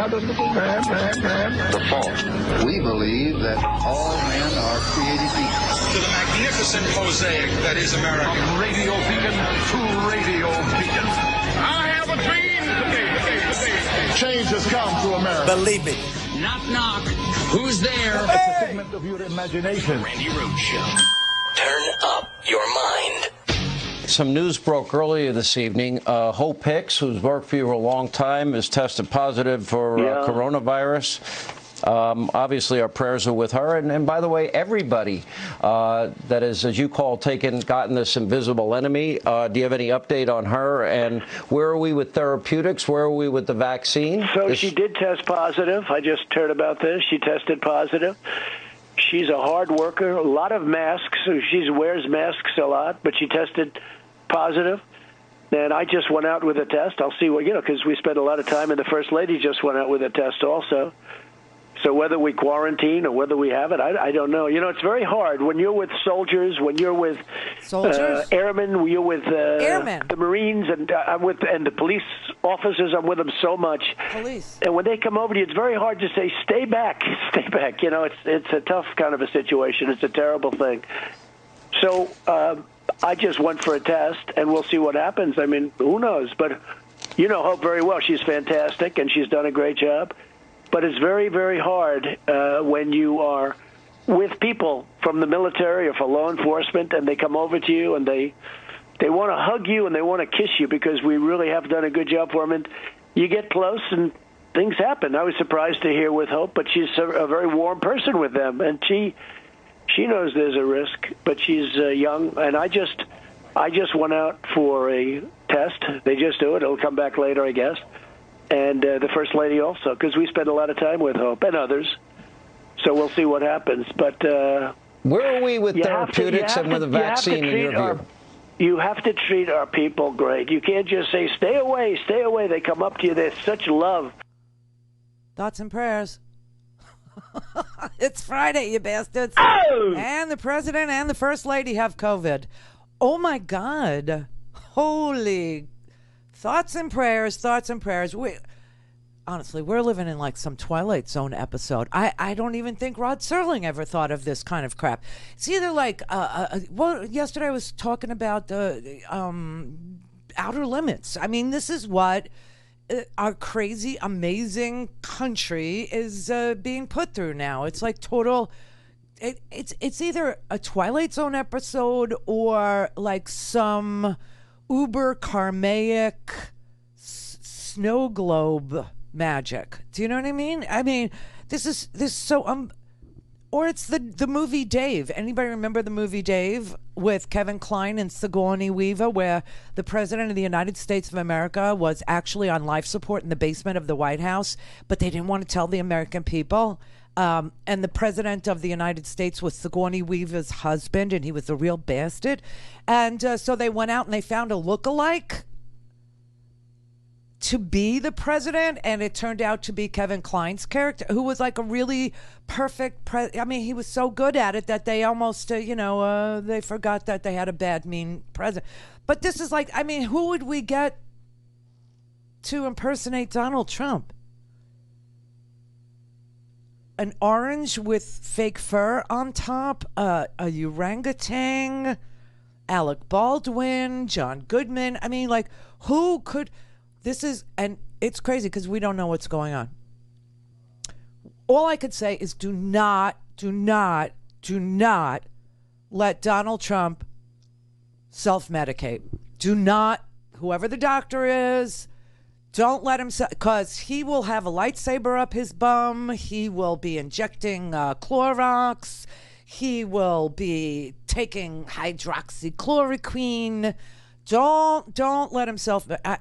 The fault. We believe that all men are created equal. To the magnificent mosaic that is America. From radio beacon to radio beacon. I have a dream today. Change has come to America. Believe it. Knock, knock. Who's there? It's a figment of your imagination. Randi Rhodes Show. Turn up your mind. Some news broke earlier this evening. Hope Hicks, who's worked for you for a long time, has tested positive for coronavirus. Obviously, our prayers are with her. And by the way, everybody that is, as you call, gotten this invisible enemy. Do you have any update on her? And where are we with therapeutics? Where are we with the vaccine? So she did test positive. I just heard about this. She tested positive. She's a hard worker. A lot of masks. She wears masks a lot, but she tested positive. And I just went out with a test. I'll see what, because we spent a lot of time, and the First Lady just went out with a test also. So whether we quarantine or whether we have it, I don't know. It's very hard when you're with soldiers, when you're with airmen, when you're with the Marines, and and the police officers. I'm with them so much. Police. And when they come over to you, it's very hard to say, stay back, stay back. It's a tough kind of a situation. It's a terrible thing. So I just went for a test, and we'll see what happens. I mean, who knows? But Hope very well. She's fantastic, and she's done a great job. But it's very, very hard when you are with people from the military or from law enforcement, and they come over to you and they want to hug you and they want to kiss you because we really have done a good job for them. And you get close and things happen. I was surprised to hear with Hope, but she's a very warm person with them, and she knows there's a risk, but she's young. And I just went out for a test. They just do it. It'll come back later, I guess. And the First Lady also, because we spend a lot of time with Hope and others. So we'll see what happens. But where are we with therapeutics and with the vaccine in your view? You have to treat our people great. You can't just say, stay away, stay away. They come up to you. There's such love. Thoughts and prayers. It's Friday, you bastards. Oh! And the President and the First Lady have COVID. Oh, my God. Holy thoughts and prayers, thoughts and prayers. Honestly, we're living in like some Twilight Zone episode. I don't even think Rod Serling ever thought of this kind of crap. It's either like, yesterday I was talking about the outer limits. I mean, this is what our crazy, amazing country is being put through now. It's like total... It's either a Twilight Zone episode or like some uber karmaic snow globe magic. Do you know what I mean? I mean, this is so or it's the movie Dave. Anybody remember the movie Dave with Kevin Kline and Sigourney Weaver, where the President of the United States of America was actually on life support in the basement of the White House, but they didn't want to tell the American people. And the President of the United States was Sigourney Weaver's husband, and he was a real bastard. And so they went out and they found a lookalike to be the president, and it turned out to be Kevin Kline's character, who was like a really perfect I mean, he was so good at it that they almost, they forgot that they had a bad, mean president. But this is like, I mean, who would we get to impersonate Donald Trump? An orange with fake fur on top, a orangutan, Alec Baldwin, John Goodman. I mean, like, who could... This is... And it's crazy because we don't know what's going on. All I could say is do not let Donald Trump self-medicate. Do not, whoever the doctor is... Don't let him, because he will have a lightsaber up his bum. He will be injecting Clorox. He will be taking hydroxychloroquine. Don't let himself. I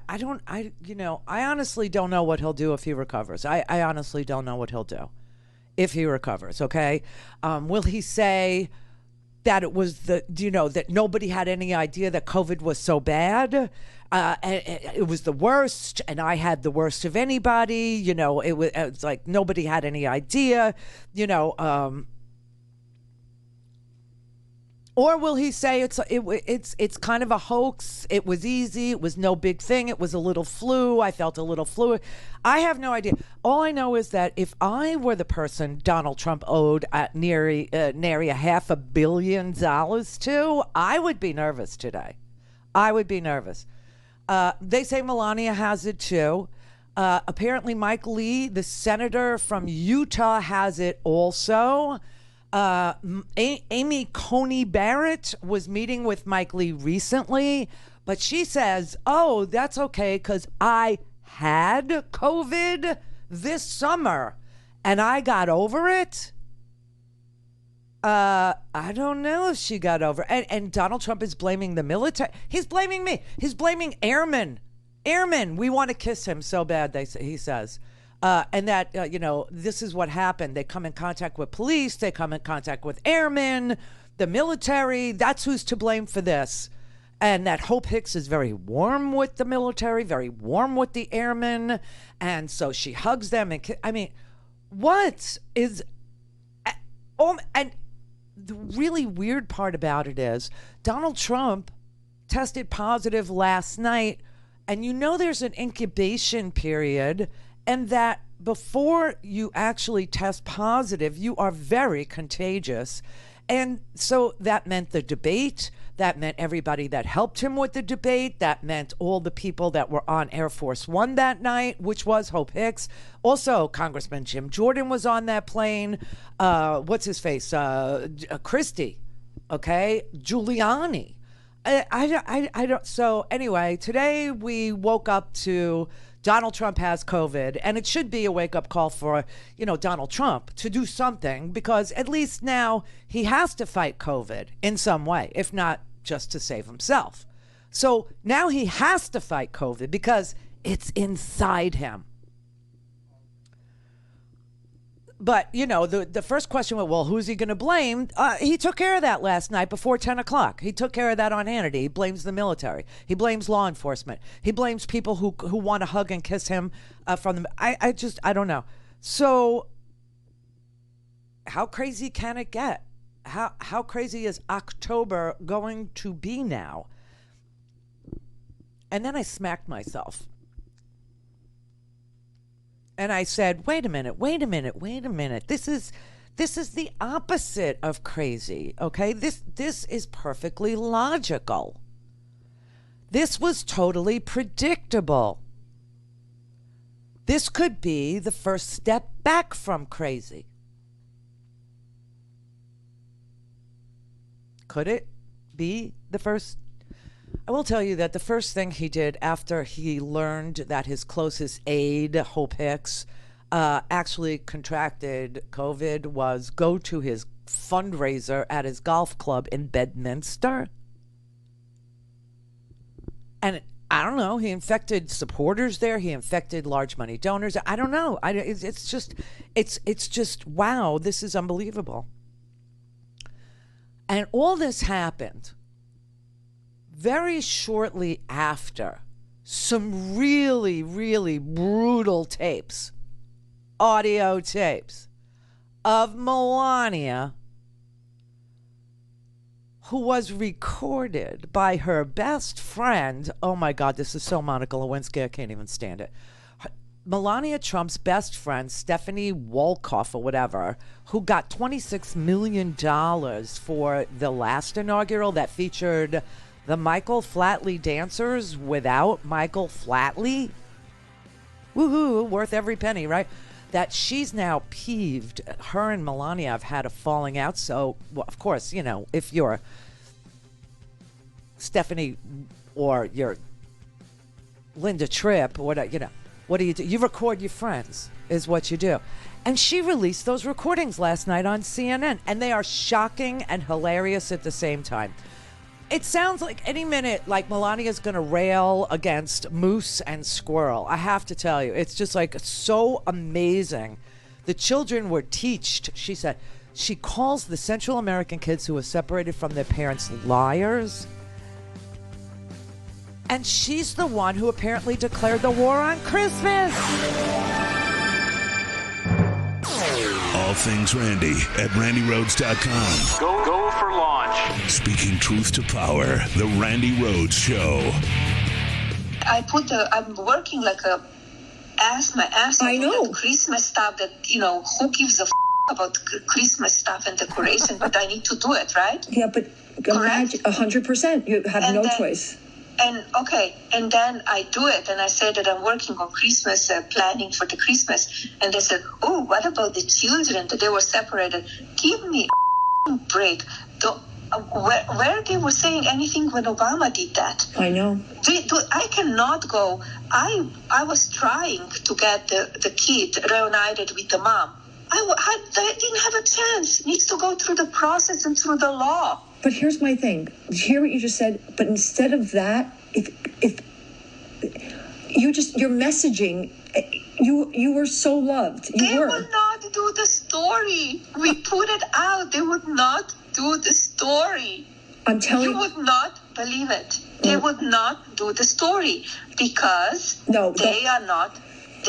honestly don't know what he'll do if he recovers. I honestly don't know what he'll do if he recovers. Okay, will he say that it was that nobody had any idea that COVID was so bad? It was the worst, and I had the worst of anybody. It's like nobody had any idea. Or will he say it's kind of a hoax? It was easy. It was no big thing. It was a little flu. I felt a little flu. I have no idea. All I know is that if I were the person Donald Trump owed nary $500 million to, I would be nervous today. I would be nervous. They say Melania has it too. Apparently, Mike Lee, the senator from Utah, has it also. Amy Coney Barrett was meeting with Mike Lee recently, but she says, oh, that's okay because I had COVID this summer and I got over it. I don't know if she got over it. And Donald Trump is blaming the military. He's blaming me. He's blaming airmen. Airmen, we want to kiss him so bad, he says. And that, this is what happened. They come in contact with police. They come in contact with airmen, the military. That's who's to blame for this. And that Hope Hicks is very warm with the military, very warm with the airmen. And so she hugs them. What is... and the really weird part about it is Donald Trump tested positive last night. And there's an incubation period. And that before you actually test positive, you are very contagious. And so that meant the debate. That meant everybody that helped him with the debate. That meant all the people that were on Air Force One that night, which was Hope Hicks. Also, Congressman Jim Jordan was on that plane. What's his face? Christie. Okay? Giuliani. I don't. So anyway, today we woke up to Donald Trump has COVID, and it should be a wake-up call for, Donald Trump to do something, because at least now he has to fight COVID in some way, if not just to save himself. So now he has to fight COVID because it's inside him. But, the first question was, well, who's he going to blame? He took care of that last night before 10 o'clock. He took care of that on Hannity. He blames the military. He blames law enforcement. He blames people who want to hug and kiss him from the... I don't know. So how crazy can it get? How crazy is October going to be now? And then I smacked myself. And I said, wait a minute. This is the opposite of crazy, okay? This is perfectly logical. This was totally predictable. This could be the first step back from crazy. Could it be the first? I will tell you that the first thing he did after he learned that his closest aide, Hope Hicks, actually contracted COVID was go to his fundraiser at his golf club in Bedminster. And I don't know, he infected supporters there. He infected large money donors. I don't know. It's just, wow, this is unbelievable. And all this happened very shortly after some really, really brutal tapes, audio tapes of Melania, who was recorded by her best friend. Oh my God, this is so Monica Lewinsky, I can't even stand it. Melania Trump's best friend, Stephanie Wolkoff or whatever, who got $26 million for the last inaugural that featured the Michael Flatley dancers without Michael Flatley. Woohoo, worth every penny, right? That she's now peeved. Her and Melania have had a falling out. So, well, of course, if you're Stephanie or you're Linda Tripp or whatever, what do? You record your friends is what you do. And she released those recordings last night on CNN, and they are shocking and hilarious at the same time. It sounds like any minute, like Melania's going to rail against moose and squirrel. I have to tell you, it's just like so amazing. The children were teached, she said. She calls the Central American kids who were separated from their parents liars. And she's the one who apparently declared the war on Christmas. all things Randi at RandiRhodes.com. Go for launch. Speaking truth to power, the Randi Rhodes Show. I'm working like my ass off. I know. That Christmas stuff that, who gives a about Christmas stuff and decoration, but I need to do it, right? Yeah, but imagine 100%. You have no choice. And then I do it, and I say that I'm working on Christmas, planning for the Christmas, and they said, oh, what about the children, that they were separated? Give me a break. Where they were saying anything when Obama did that? I know. I cannot go. I was trying to get the kid reunited with the mom. I didn't have a chance. Needs to go through the process and through the law. But here's my thing. Hear what you just said. But instead of that, if your messaging, you were so loved. They would not do the story. We put it out. They would not do the story. I'm telling you. You would not believe it. They would not do the story because they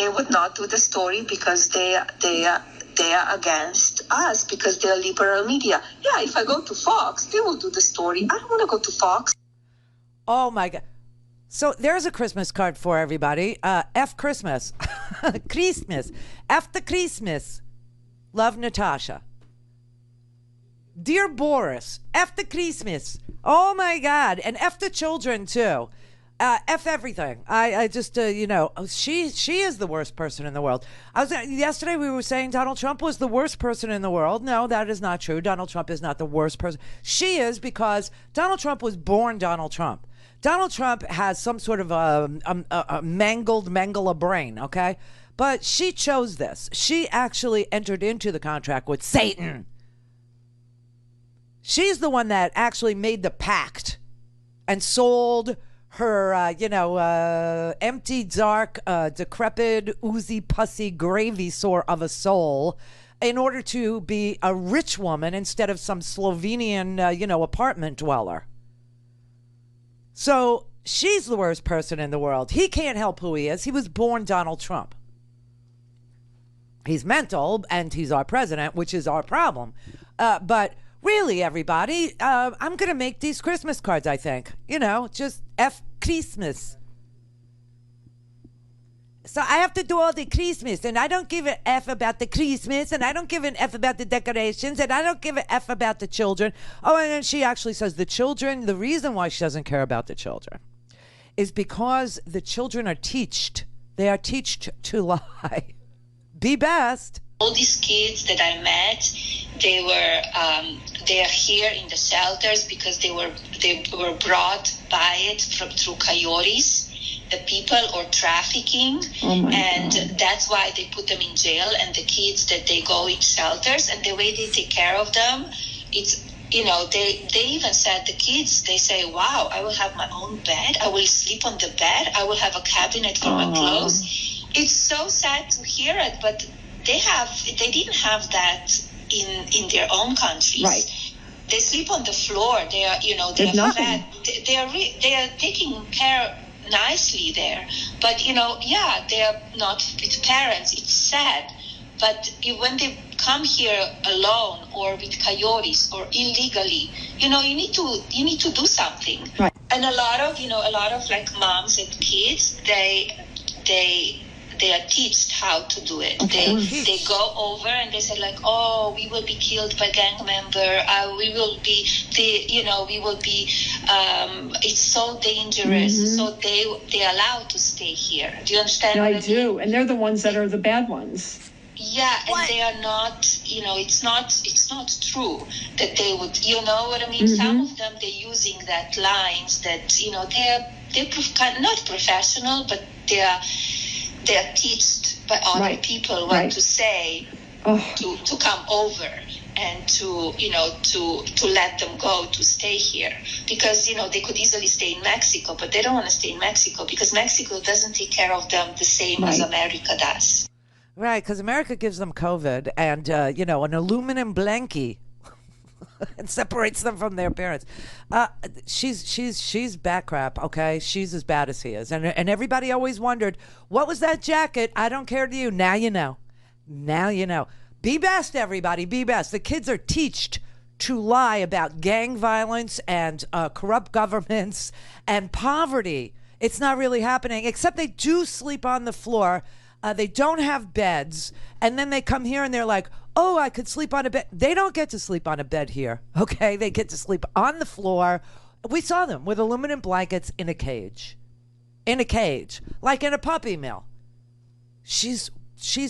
would not do the story because they are against us because they're liberal media. Yeah, if I go to Fox, they will do the story. I don't want to go to Fox. Oh, my God. So there's a Christmas card for everybody. F Christmas. Christmas. F the Christmas. Love, Natasha. Dear Boris, F the Christmas. Oh, my God. And F the children, too. F everything. I just, she is the worst person in the world. Yesterday we were saying Donald Trump was the worst person in the world. No, that is not true. Donald Trump is not the worst person. She is, because Donald Trump was born Donald Trump. Donald Trump has some sort of a mangled brain, okay? But she chose this. She actually entered into the contract with Satan. She's the one that actually made the pact and sold her, empty, dark, decrepit, oozy, pussy, gravy sore of a soul in order to be a rich woman instead of some Slovenian, apartment dweller. So she's the worst person in the world. He can't help who he is. He was born Donald Trump. He's mental, and he's our president, which is our problem. But really, everybody, I'm going to make these Christmas cards, I think. Just F Christmas. So I have to do all the Christmas, and I don't give an F about the Christmas, and I don't give an F about the decorations, and I don't give an F about the children. Oh, and then she actually says the children, the reason why she doesn't care about the children is because the children are teached. They are teached to lie. Be best. All these kids that I met, they are here in the shelters because they were brought by it through coyotes, the people, or trafficking, and that's why they put them in jail. And the kids that they go in shelters, and the way they take care of them, it's they even said, the kids, they say, wow, I will have my own bed, I will sleep on the bed, I will have a cabinet for my clothes. It's so sad to hear it, but they didn't have that in their own countries. Right. They sleep on the floor. They are, they're fed. They are taking care nicely there. But they are not with parents. It's sad. But when they come here alone or with coyotes or illegally, you need to do something. Right. And a lot of like moms and kids, they are taught how to do it. They go over and they say like, oh, we will be killed by gang member. We will be it's so dangerous. So they are allowed to stay here. Do you understand? I do. And they're the ones that are the bad ones. Yeah, and they are not, it's not true that they would, you know what I mean? Some of them, they're using that lines that, they're not professional, but they're taught by other people what to say to come over and to let them go to stay here, because they could easily stay in Mexico, but they don't want to stay in Mexico because Mexico doesn't take care of them the same as America does. Right, because America gives them COVID and an aluminum blankie and separates them from their parents. She's back crap, okay? She's as bad as he is. And everybody always wondered, what was that jacket? I don't care to you. Now you know. Now you know. Be best, everybody. Be best. The kids are taught to lie about gang violence and corrupt governments and poverty. It's not really happening, except they do sleep on the floor. They don't have beds. And then they come here and they're like, oh, I could sleep on a bed. They don't get to sleep on a bed here, okay? They get to sleep on the floor. We saw them with aluminum blankets in a cage. In a cage, like in a puppy mill. She's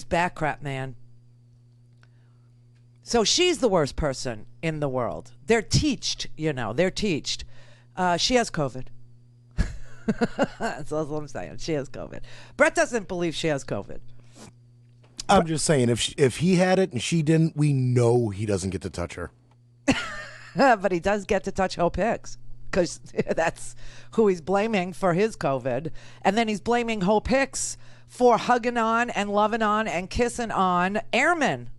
back crap, man. So she's the worst person in the world. They're teached, they're teached. She has COVID. That's all I'm saying. She has COVID. Brett doesn't believe she has COVID. I'm just saying, if he had it and she didn't, we know he doesn't get to touch her. But he does get to touch Hope Hicks, because that's who he's blaming for his COVID. And then he's blaming Hope Hicks for hugging on and loving on and kissing on airmen.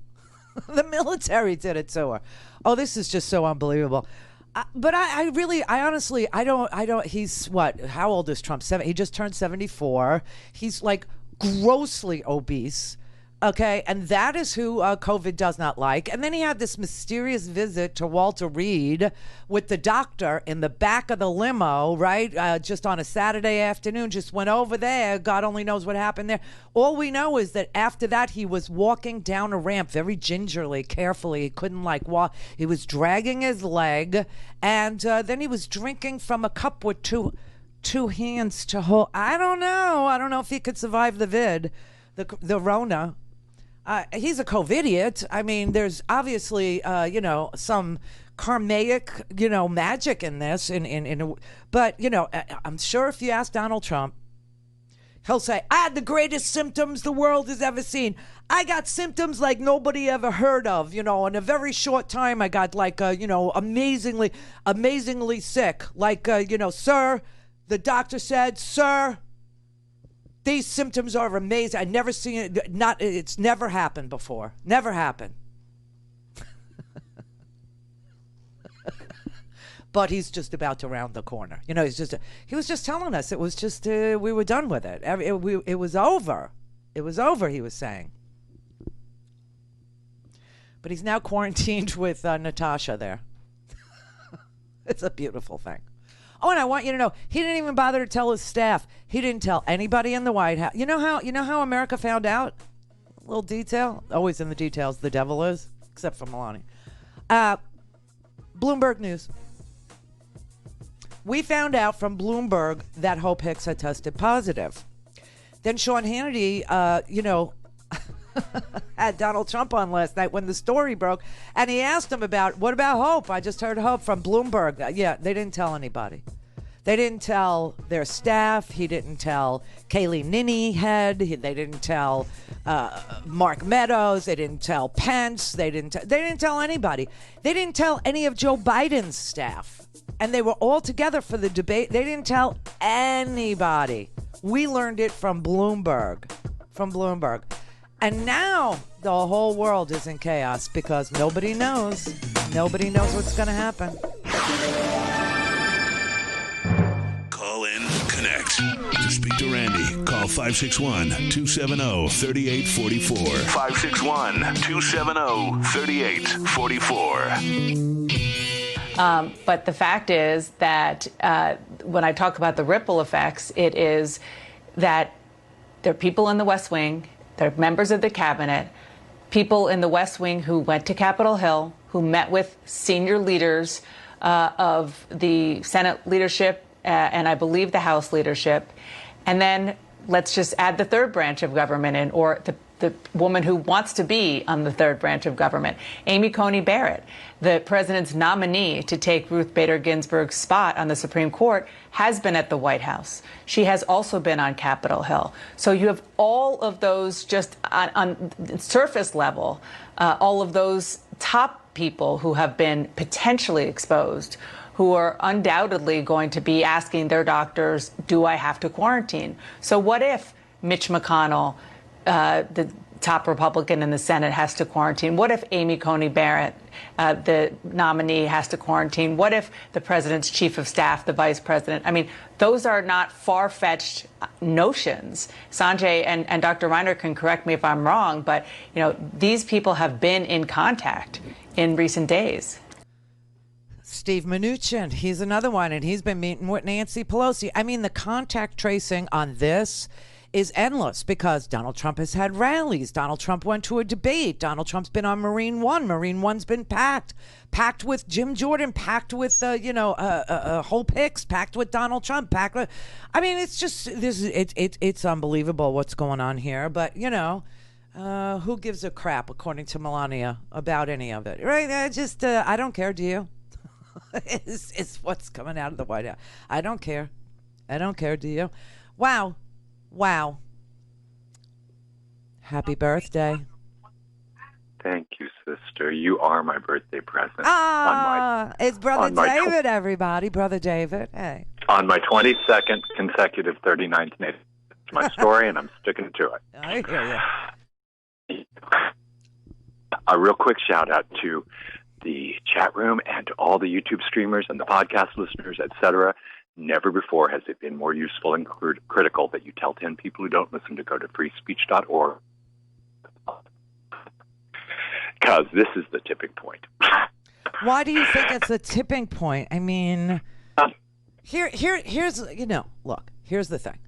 The military did it to her. Oh, this is just so unbelievable. But I honestly, I don't, he's what, how old is Trump? He just turned 74. He's like grossly obese. Okay, and that is who COVID does not like. And then he had this mysterious visit to Walter Reed with the doctor in the back of the limo, right? Just on a Saturday afternoon, just went over there. God only knows what happened there. All we know is that after that, he was walking down a ramp very gingerly, carefully. He couldn't walk. He was dragging his leg. And then he was drinking from a cup with two hands to hold. I don't know. I don't know if he could survive the the Rona. He's a COVIDiot. I mean, there's obviously, some karmic, magic in this. But, I'm sure if you ask Donald Trump, he'll say, I had the greatest symptoms the world has ever seen. I got symptoms like nobody ever heard of. In a very short time, I got amazingly sick. Sir, the doctor said, sir, these symptoms are amazing. I never seen it. It's never happened before. Never happened. But he's just about to round the corner. He was just telling us it was just we were done with it. It was over. It was over, he was saying. But he's now quarantined with Natasha there. It's a beautiful thing. Oh, and I want you to know, he didn't even bother to tell his staff. He didn't tell anybody in the White House. You know how America found out? A little detail. Always in the details, the devil is, except for Melania. Bloomberg News. We found out from Bloomberg that Hope Hicks had tested positive. Then Sean Hannity, had Donald Trump on last night when the story broke, and he asked him what about Hope? I just heard Hope from Bloomberg. Yeah, they didn't tell anybody. They didn't tell their staff. He didn't tell Kayleigh Ninny Head. They didn't tell Mark Meadows. They didn't tell Pence. They didn't tell anybody. They didn't tell any of Joe Biden's staff. And they were all together for the debate. They didn't tell anybody. We learned it from Bloomberg. And now the whole world is in chaos because nobody knows. Nobody knows what's going to happen. Call in, connect. To speak to Randi, call 561-270-3844. 561-270-3844. But the fact is that when I talk about the ripple effects, it is that there are people in the West Wing, there are members of the cabinet, people in the West Wing who went to Capitol Hill, who met with senior leaders of the Senate leadership and I believe the House leadership. And then let's just add the third branch of government in, or the woman who wants to be on the third branch of government, Amy Coney Barrett, the president's nominee to take Ruth Bader Ginsburg's spot on the Supreme Court, has been at the White House. She has also been on Capitol Hill. So you have all of those just on surface level, all of those top people who have been potentially exposed, who are undoubtedly going to be asking their doctors, do I have to quarantine? So what if Mitch McConnell the top Republican in the Senate has to quarantine? What if Amy Coney Barrett, the nominee, has to quarantine? What if the president's chief of staff, the vice president? I mean, those are not far-fetched notions. Sanjay and Dr. Reiner can correct me if I'm wrong, but these people have been in contact in recent days. Steve Mnuchin, he's another one, and he's been meeting with Nancy Pelosi. I mean, the contact tracing on this is endless because Donald Trump has had rallies. Donald Trump went to a debate. Donald Trump's been on Marine One. Marine One's been packed with Jim Jordan, packed with Hope Hicks, packed with Donald Trump, packed with. I mean, it's just it's unbelievable what's going on here. But who gives a crap, according to Melania, about any of it? Right? I don't care. Do you? It's what's coming out of the White House. I don't care. Do you? Wow. Happy birthday. Thank you, sister. You are my birthday present. It's Brother David, everybody. Brother David. Hey. On my 22nd consecutive 39th name. It's my story, and I'm sticking to it. I hear you. A real quick shout-out to the chat room and to all the YouTube streamers and the podcast listeners, etc. Never before has it been more useful and critical that you tell 10 people who don't listen to go to freespeech.org, because this is the tipping point. Why do you think it's a tipping point? I mean, here's look, here's the thing.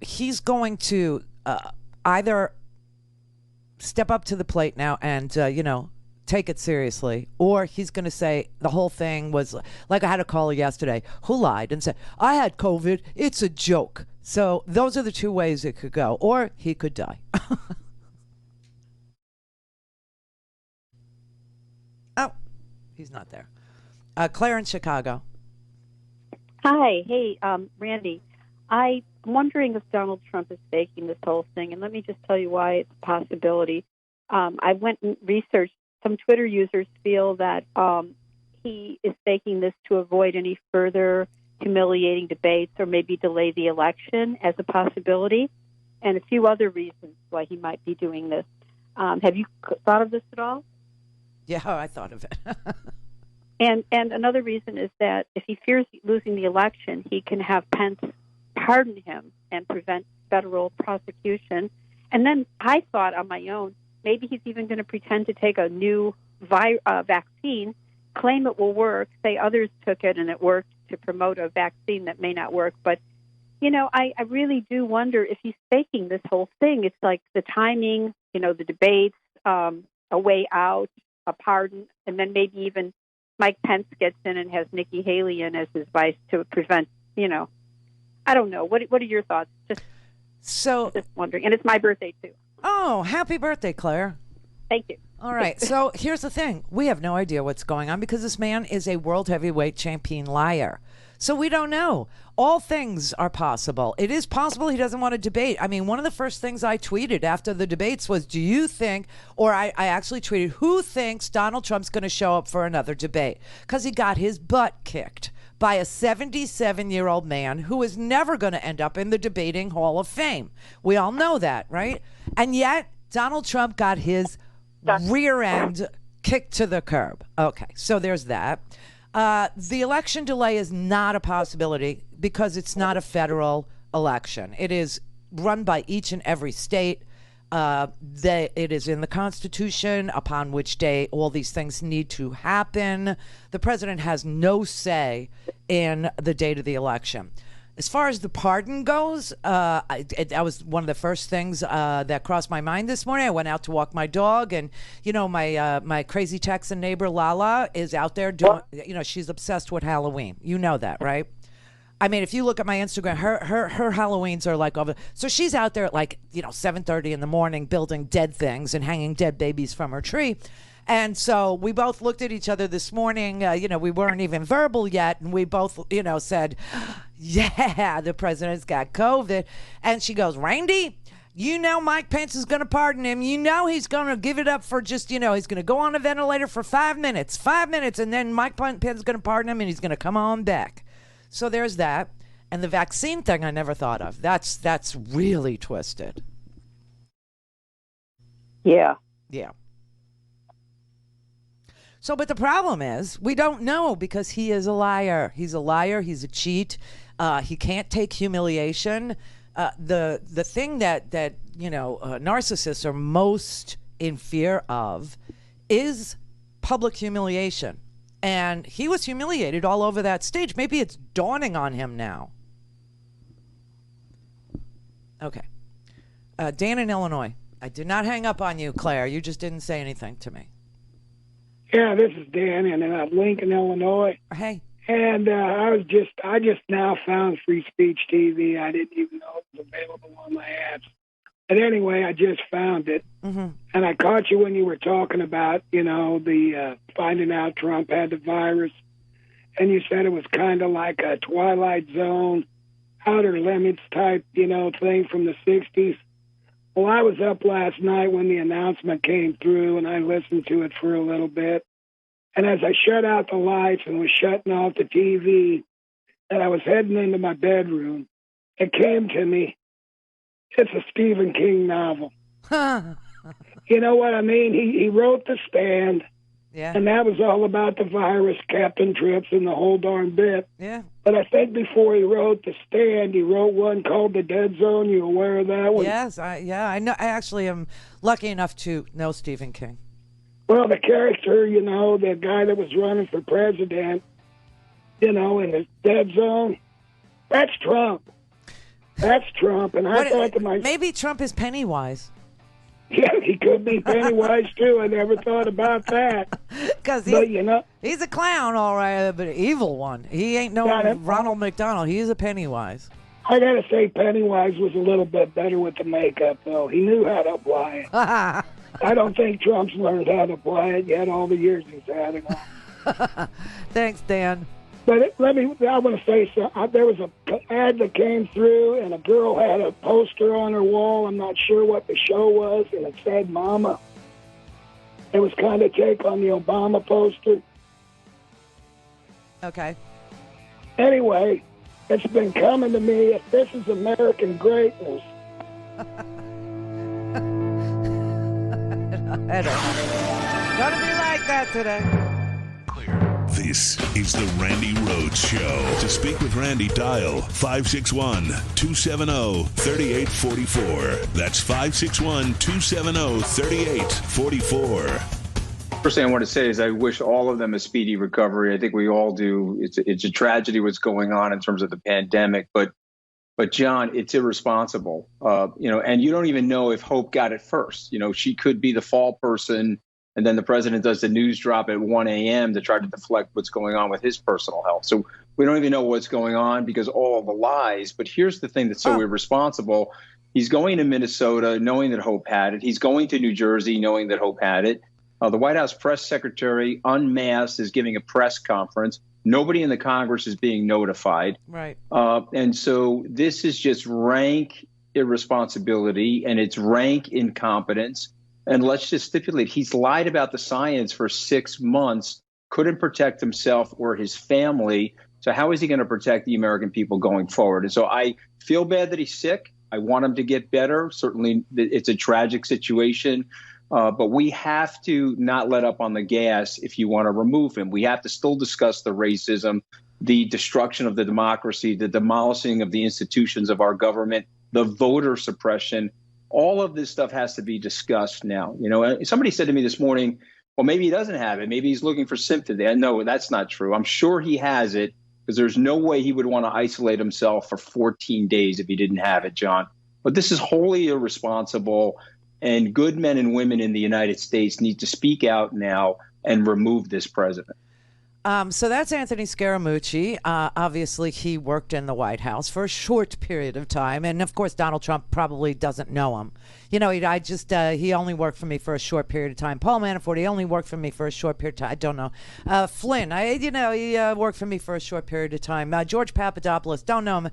He's going to either step up to the plate now and take it seriously, or he's going to say the whole thing was like, I had a caller yesterday who lied and said, I had COVID, it's a joke. So those are the two ways it could go, or he could die. Oh, he's not there. Claire in Chicago. Hi. Hey, Randy. I'm wondering if Donald Trump is faking this whole thing, and let me just tell you why it's a possibility. I went and researched. Some Twitter users feel that he is faking this to avoid any further humiliating debates or maybe delay the election as a possibility, and a few other reasons why he might be doing this. Have you thought of this at all? Yeah, I thought of it. And another reason is that if he fears losing the election, he can have Pence pardon him and prevent federal prosecution. And then I thought on my own, maybe he's even going to pretend to take a new vaccine, claim it will work, say others took it and it worked to promote a vaccine that may not work. But, I really do wonder if he's faking this whole thing. It's like the timing, the debates, a way out, a pardon, and then maybe even Mike Pence gets in and has Nikki Haley in as his vice to prevent, I don't know. What are your thoughts? Just wondering. And it's my birthday, too. Oh, happy birthday, Claire. Thank you. All right. So here's the thing. We have no idea what's going on because this man is a world heavyweight champion liar. So we don't know. All things are possible. It is possible he doesn't want to debate. I mean, one of the first things I tweeted after the debates was, do you think, or I actually tweeted, who thinks Donald Trump's going to show up for another debate? Because he got his butt kicked by a 77-year-old man who is never going to end up in the debating Hall of Fame. We all know that, right? And yet, Donald Trump got his rear end kicked to the curb. Okay, so there's that. The election delay is not a possibility because it's not a federal election. It is run by each and every state. It is in the Constitution upon which day all these things need to happen. The president has no say in the date of the election. As far as the pardon goes, that was one of the first things that crossed my mind this morning. I went out to walk my dog, and my crazy Texan neighbor Lala is out there doing. She's obsessed with Halloween. You know that, right? I mean, if you look at my Instagram, her Halloweens are like over. So she's out there at 7:30 in the morning building dead things and hanging dead babies from her tree. And so we both looked at each other this morning. We weren't even verbal yet. And we both, said, yeah, the president's got COVID. And she goes, Randy, Mike Pence is going to pardon him. He's going to give it up for just, he's going to go on a ventilator for 5 minutes. And then Mike Pence is going to pardon him and he's going to come on back. So there's that. And the vaccine thing I never thought of. That's really twisted. Yeah. Yeah. So, but the problem is we don't know because he is a liar. He's a liar. He's a cheat. He can't take humiliation. The thing that narcissists are most in fear of is public humiliation. And he was humiliated all over that stage. Maybe it's dawning on him now. Okay. Dan in Illinois. I did not hang up on you, Claire. You just didn't say anything to me. Yeah, this is Dan in Lincoln, Illinois. Hey. And I just now found Free Speech TV. I didn't even know it was available on my apps. But anyway, I just found it. Mm-hmm. And I caught you when you were talking about, the finding out Trump had the virus. And you said it was kind of like a Twilight Zone, Outer Limits type, thing from the 60s. Well, I was up last night when the announcement came through, and I listened to it for a little bit. And as I shut out the lights and was shutting off the TV, and I was heading into my bedroom, it came to me, it's a Stephen King novel. You know what I mean? He wrote The Stand, and that was all about the virus, Captain Trips, and the whole darn bit. Yeah. But I think before he wrote The Stand, he wrote one called The Dead Zone. You aware of that one? Yes, I know. I actually am lucky enough to know Stephen King. Well, the character, the guy that was running for president, in the Dead Zone, that's Trump. That's Trump. And I thought to myself, maybe Trump is Pennywise. Yeah, he could be Pennywise, too. I never thought about that. Because he's a clown, all right, but an evil one. He ain't no Ronald McDonald. He's a Pennywise. I got to say, Pennywise was a little bit better with the makeup, though. He knew how to apply it. I don't think Trump's learned how to apply it yet all the years he's had it on. Thanks, Dan. But I want to say something. There was an ad that came through, and a girl had a poster on her wall. I'm not sure what the show was, and it said Mama. It was kind of take on the Obama poster. Okay. Anyway, it's been coming to me. If this is American greatness. I don't know. Gonna be like that today. This is the Randi Rhodes Show. To speak with Randi, dial 561-270-3844. That's 561-270-3844. First thing I want to say is I wish all of them a speedy recovery. I think we all do. It's a tragedy what's going on in terms of the pandemic, but John, it's irresponsible. And you don't even know if Hope got it first. She could be the fall person, and then the president does the news drop at 1 a.m. to try to deflect what's going on with his personal health. So we don't even know what's going on because all of the lies. But here's the thing that's so irresponsible. He's going to Minnesota knowing that Hope had it. He's going to New Jersey knowing that Hope had it. The White House press secretary, unmasked, is giving a press conference. Nobody in the Congress is being notified. Right. And so this is just rank irresponsibility, and it's rank incompetence. And let's just stipulate, he's lied about the science for 6 months, couldn't protect himself or his family. So how is he going to protect the American people going forward? And so I feel bad that he's sick. I want him to get better. Certainly, it's a tragic situation. But we have to not let up on the gas if you want to remove him. We have to still discuss the racism, the destruction of the democracy, the demolishing of the institutions of our government, the voter suppression. All of this stuff has to be discussed now. Somebody said to me this morning, well, maybe he doesn't have it. Maybe he's looking for sympathy. No, that's not true. I'm sure he has it because there's no way he would want to isolate himself for 14 days if he didn't have it, John. But this is wholly irresponsible. And good men and women in the United States need to speak out now and remove this president. So that's Anthony Scaramucci. Obviously, he worked in the White House for a short period of time. And, of course, Donald Trump probably doesn't know him. He only worked for me for a short period of time. Paul Manafort, he only worked for me for a short period of time. I don't know. Flynn, he worked for me for a short period of time. George Papadopoulos, don't know him.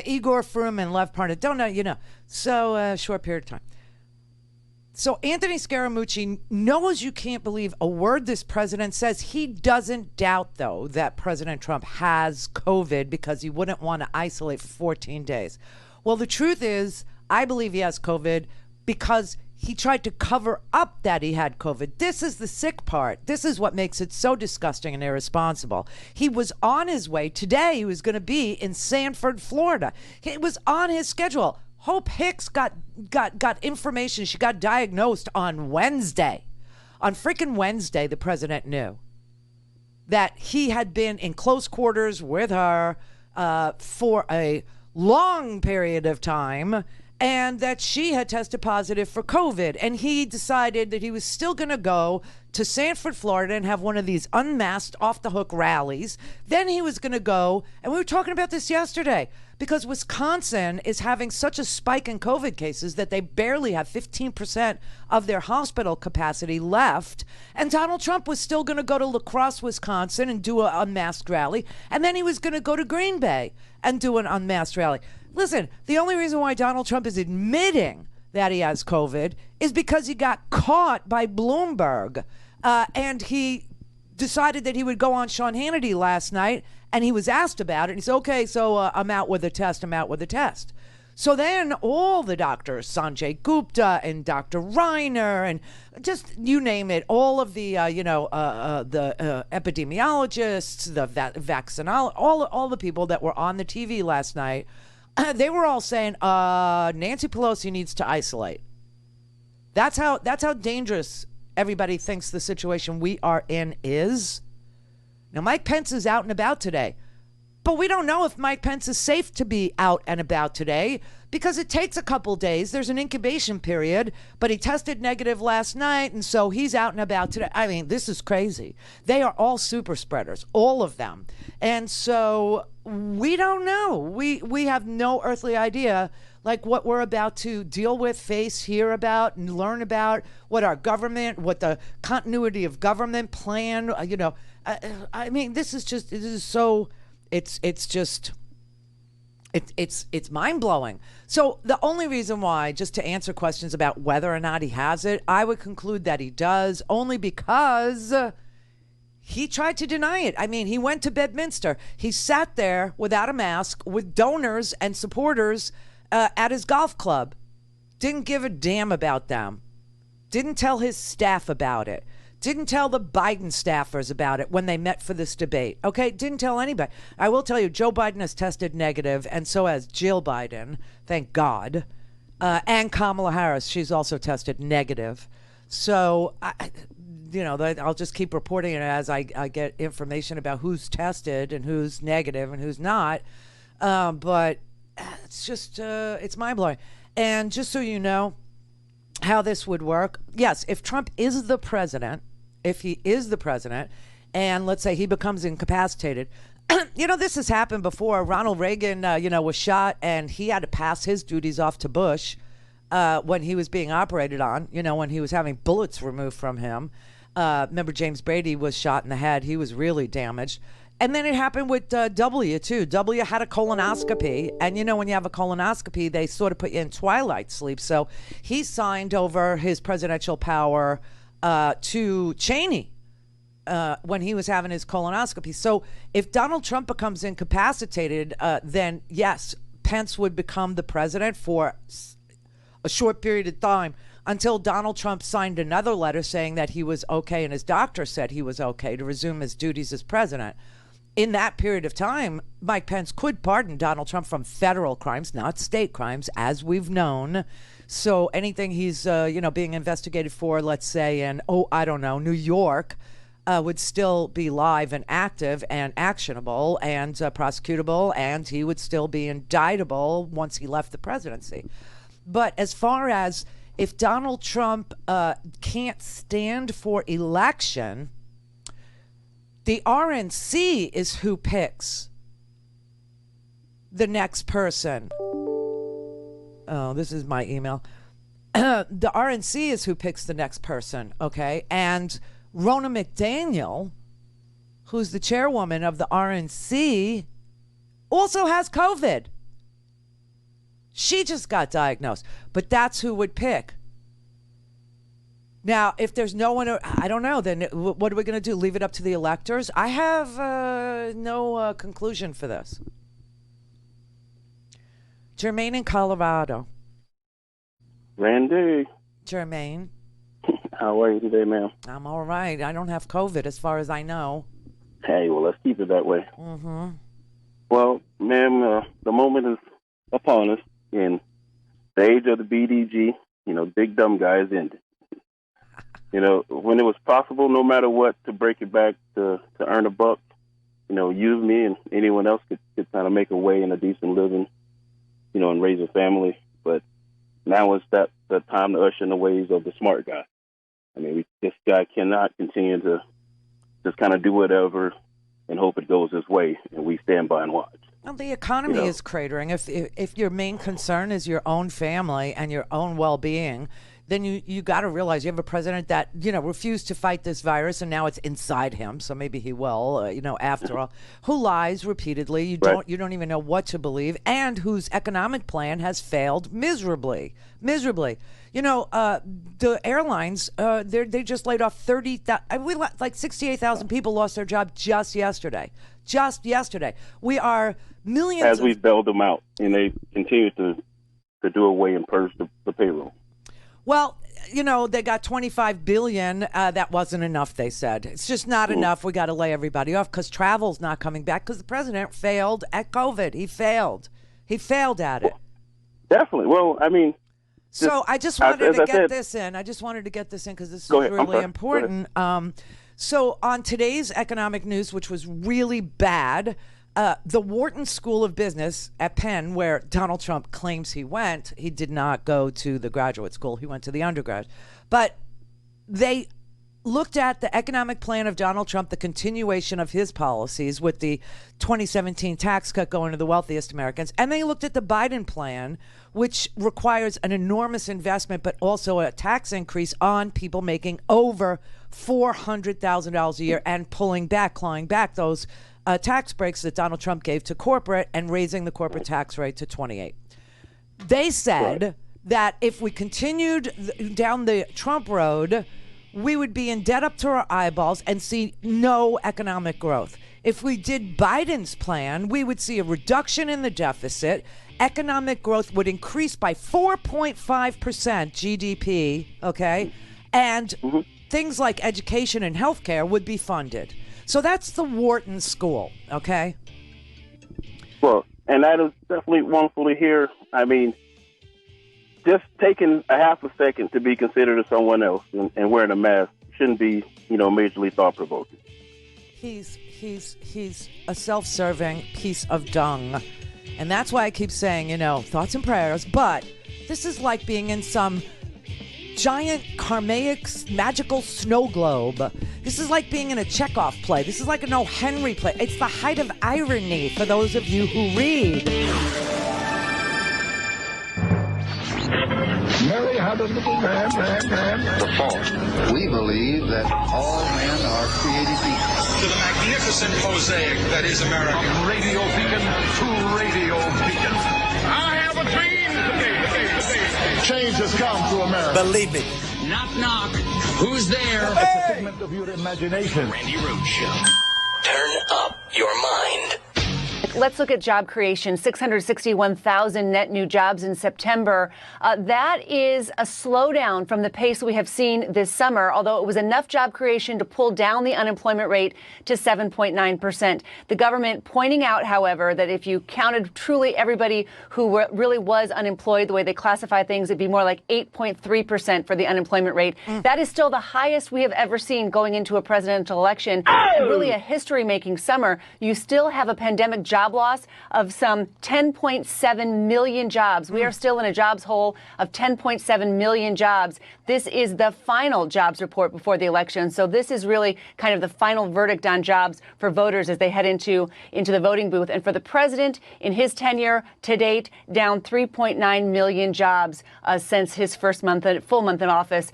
Igor Fruman, Lev Parnas, don't know, So, short period of time. So Anthony Scaramucci knows you can't believe a word this president says. He doesn't doubt, though, that President Trump has COVID because he wouldn't want to isolate for 14 days. Well, the truth is, I believe he has COVID. because he tried to cover up that he had COVID. This is the sick part. This is what makes it so disgusting and irresponsible. He was on his way. Today, he was going to be in Sanford, Florida. It was on his schedule. Hope Hicks got information. She got diagnosed on Wednesday. On freaking Wednesday, the president knew that he had been in close quarters with her for a long period of time, and that she had tested positive for COVID. And he decided that he was still going to go to Sanford, Florida, and have one of these unmasked, off-the-hook rallies. Then he was going to go, and we were talking about this yesterday, because Wisconsin is having such a spike in COVID cases that they barely have 15% of their hospital capacity left. And Donald Trump was still going to go to La Crosse, Wisconsin, and do an unmasked rally. And then he was going to go to Green Bay and do an unmasked rally. Listen, the only reason why Donald Trump is admitting that he has COVID is because he got caught by Bloomberg. And he decided that he would go on Sean Hannity last night, and he was asked about it. And he said, okay, so I'm out with a test. So then all the doctors, Sanjay Gupta and Dr. Reiner, and just you name it, all of the, the epidemiologists, the vaccinologists, all the people that were on the TV last night, they were all saying Nancy Pelosi needs to isolate. That's how dangerous everybody thinks the situation we are in is. Now, Mike Pence is out and about today, but we don't know if Mike Pence is safe to be out and about today because it takes a couple days. There's an incubation period, but he tested negative last night, and so he's out and about today. I mean, this is crazy. They are all super spreaders, all of them. And so we don't know. We have no earthly idea like what we're about to deal with, face, hear about, and learn about, what our government, what the continuity of government plan, I mean, this is just, it is so, it's mind-blowing. So the only reason why, just to answer questions about whether or not he has it, I would conclude that he does, only because he tried to deny it. I mean, he went to Bedminster. He sat there without a mask with donors and supporters at his golf club. Didn't give a damn about them. Didn't tell his staff about it. Didn't tell the Biden staffers about it when they met for this debate. Okay, didn't tell anybody. I will tell you, Joe Biden has tested negative, and so has Jill Biden, thank God. And Kamala Harris, she's also tested negative. So, I'll just keep reporting it as I get information about who's tested and who's negative and who's not. But it's just, it's mind-blowing. And just so you know how this would work, yes, if Trump is the president, and let's say he becomes incapacitated, this has happened before. Ronald Reagan, was shot, and he had to pass his duties off to Bush when he was being operated on, when he was having bullets removed from him. Remember, James Brady was shot in the head. He was really damaged. And then it happened with W, too. W had a colonoscopy. And, when you have a colonoscopy, they sort of put you in twilight sleep. So he signed over his presidential power to Cheney when he was having his colonoscopy. So if Donald Trump becomes incapacitated, then, yes, Pence would become the president for a short period of time until Donald Trump signed another letter saying that he was okay and his doctor said he was okay to resume his duties as president. In that period of time, Mike Pence could pardon Donald Trump from federal crimes, not state crimes, as we've known. So anything he's, being investigated for, let's say in, New York, would still be live and active and actionable and prosecutable, and he would still be indictable once he left the presidency. But as far as if Donald Trump can't stand for election, the RNC is who picks the next person. Oh, this is my email. The RNC is who picks the next person, okay? And Ronna McDaniel, who's the chairwoman of the RNC, also has COVID. She just got diagnosed, but that's who would pick. Now, if there's no one, I don't know, then what are we going to do? Leave it up to the electors? I have no conclusion for this. Jermaine in Colorado. Randy. Jermaine. How are you today, ma'am? I'm all right. I don't have COVID as far as I know. Hey, well, let's keep it that way. Mm-hmm. Well, ma'am, the moment is upon us, and the age of the BDG, big dumb guy, is ended. When it was possible, no matter what, to break it back to earn a buck, use me and anyone else could kind of make a way in a decent living, and raise a family. But now it's the time to usher in the ways of the smart guy. I mean, this guy cannot continue to just kind of do whatever and hope it goes his way, and we stand by and watch. Well, the economy is cratering. If your main concern is your own family and your own well-being, then you got to realize you have a president that refused to fight this virus, and now it's inside him. So maybe he will, after all, who lies repeatedly. You don't even know what to believe, and whose economic plan has failed miserably. The airlines, they just laid off 68,000 people lost their job just yesterday. We are millions. As we bailed them out, and they continue to do away and purge the payroll. Well, they got $25 billion. That wasn't enough, they said. It's just not enough. We got to lay everybody off because travel's not coming back because the president failed at COVID. He failed at it. Definitely. Well, I mean. So I just wanted to get this in. I just wanted to get this in because this is really important. So on today's economic news, which was really bad, the Wharton School of Business at Penn, where Donald Trump claims he went, he did not go to the graduate school. He went to the undergrad. But they looked at the economic plan of Donald Trump, the continuation of his policies with the 2017 tax cut going to the wealthiest Americans. And they looked at the Biden plan, which requires an enormous investment, but also a tax increase on people making over $400,000 a year and clawing back those tax breaks that Donald Trump gave to corporate and raising the corporate tax rate to 28. They said that if we continued down the Trump road, we would be in debt up to our eyeballs and see no economic growth. If we did Biden's plan, we would see a reduction in the deficit. Economic growth would increase by 4.5% GDP, okay? And things like education and healthcare would be funded. So that's the Wharton School, okay? Well, and that is definitely wonderful to hear. I mean, just taking a half a second to be considered as someone else and wearing a mask shouldn't be, majorly thought-provoking. He's a self-serving piece of dung. And that's why I keep saying, thoughts and prayers. But this is like being in some giant Karmaic magical snow globe. This is like being in a Chekhov play. This is like an O. Henry play. It's the height of irony for those of you who read. Mary had a little lamb. The fault. We believe that all men are created equal. To the magnificent mosaic that is America. From radio beacon to radio beacon. I have a dream today. Change has come to America. Believe me. Knock, knock. Who's there? It's a figment of your imagination. Randi Rhodes Show. Turn up your mind. Let's look at job creation. 661,000 net new jobs in September. That is a slowdown from the pace we have seen this summer, although it was enough job creation to pull down the unemployment rate to 7.9%. The government pointing out, however, that if you counted truly everybody who really was unemployed, the way they classify things, it'd be more like 8.3% for the unemployment rate. That is still the highest we have ever seen going into a presidential election, and really a history-making summer. You still have a pandemic job loss of some 10.7 million jobs. We are still in a jobs hole of 10.7 million jobs. This is the final jobs report before the election. So this is really kind of the final verdict on jobs for voters as they head into the voting booth. And for the president, in his tenure to date, down 3.9 million jobs since his full month in office.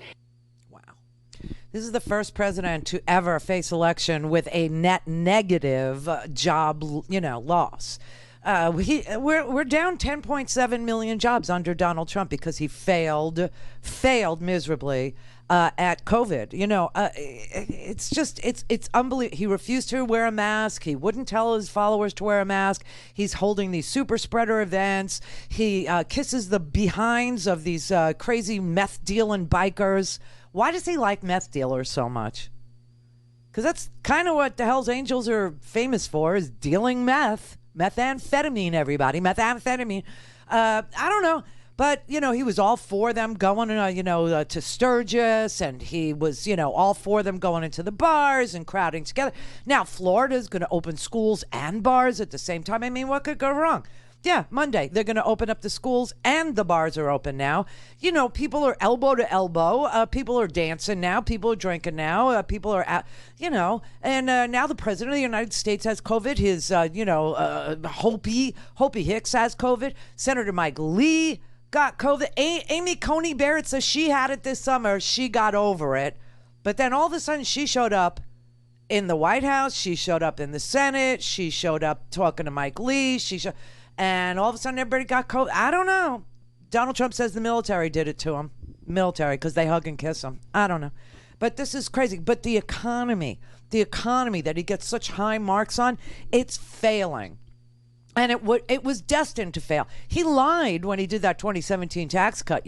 This is the first president to ever face election with a net negative job, loss. We're down 10.7 million jobs under Donald Trump because he failed miserably at COVID. It's unbelievable. He refused to wear a mask. He wouldn't tell his followers to wear a mask. He's holding these super spreader events. He kisses the behinds of these crazy meth dealing bikers. Why does he like meth dealers so much? Because that's kind of what the Hells Angels are famous for, is dealing meth. Methamphetamine, everybody. Methamphetamine. I don't know. But, he was all for them going, to Sturgis, and he was, all for them going into the bars and crowding together. Now, Florida's going to open schools and bars at the same time. I mean, what could go wrong? Yeah, Monday, they're going to open up the schools and the bars are open now. People are elbow to elbow. People are dancing now. People are drinking now. People are out, and now the president of the United States has COVID. His, Hopi Hicks has COVID. Senator Mike Lee got COVID. Amy Coney Barrett says she had it this summer. She got over it. But then all of a sudden she showed up in the White House. She showed up in the Senate. She showed up talking to Mike Lee. And all of a sudden, everybody got COVID. I don't know. Donald Trump says the military did it to him. Military, because they hug and kiss him. I don't know. But this is crazy. But the economy that he gets such high marks on, it's failing. And it was destined to fail. He lied when he did that 2017 tax cut,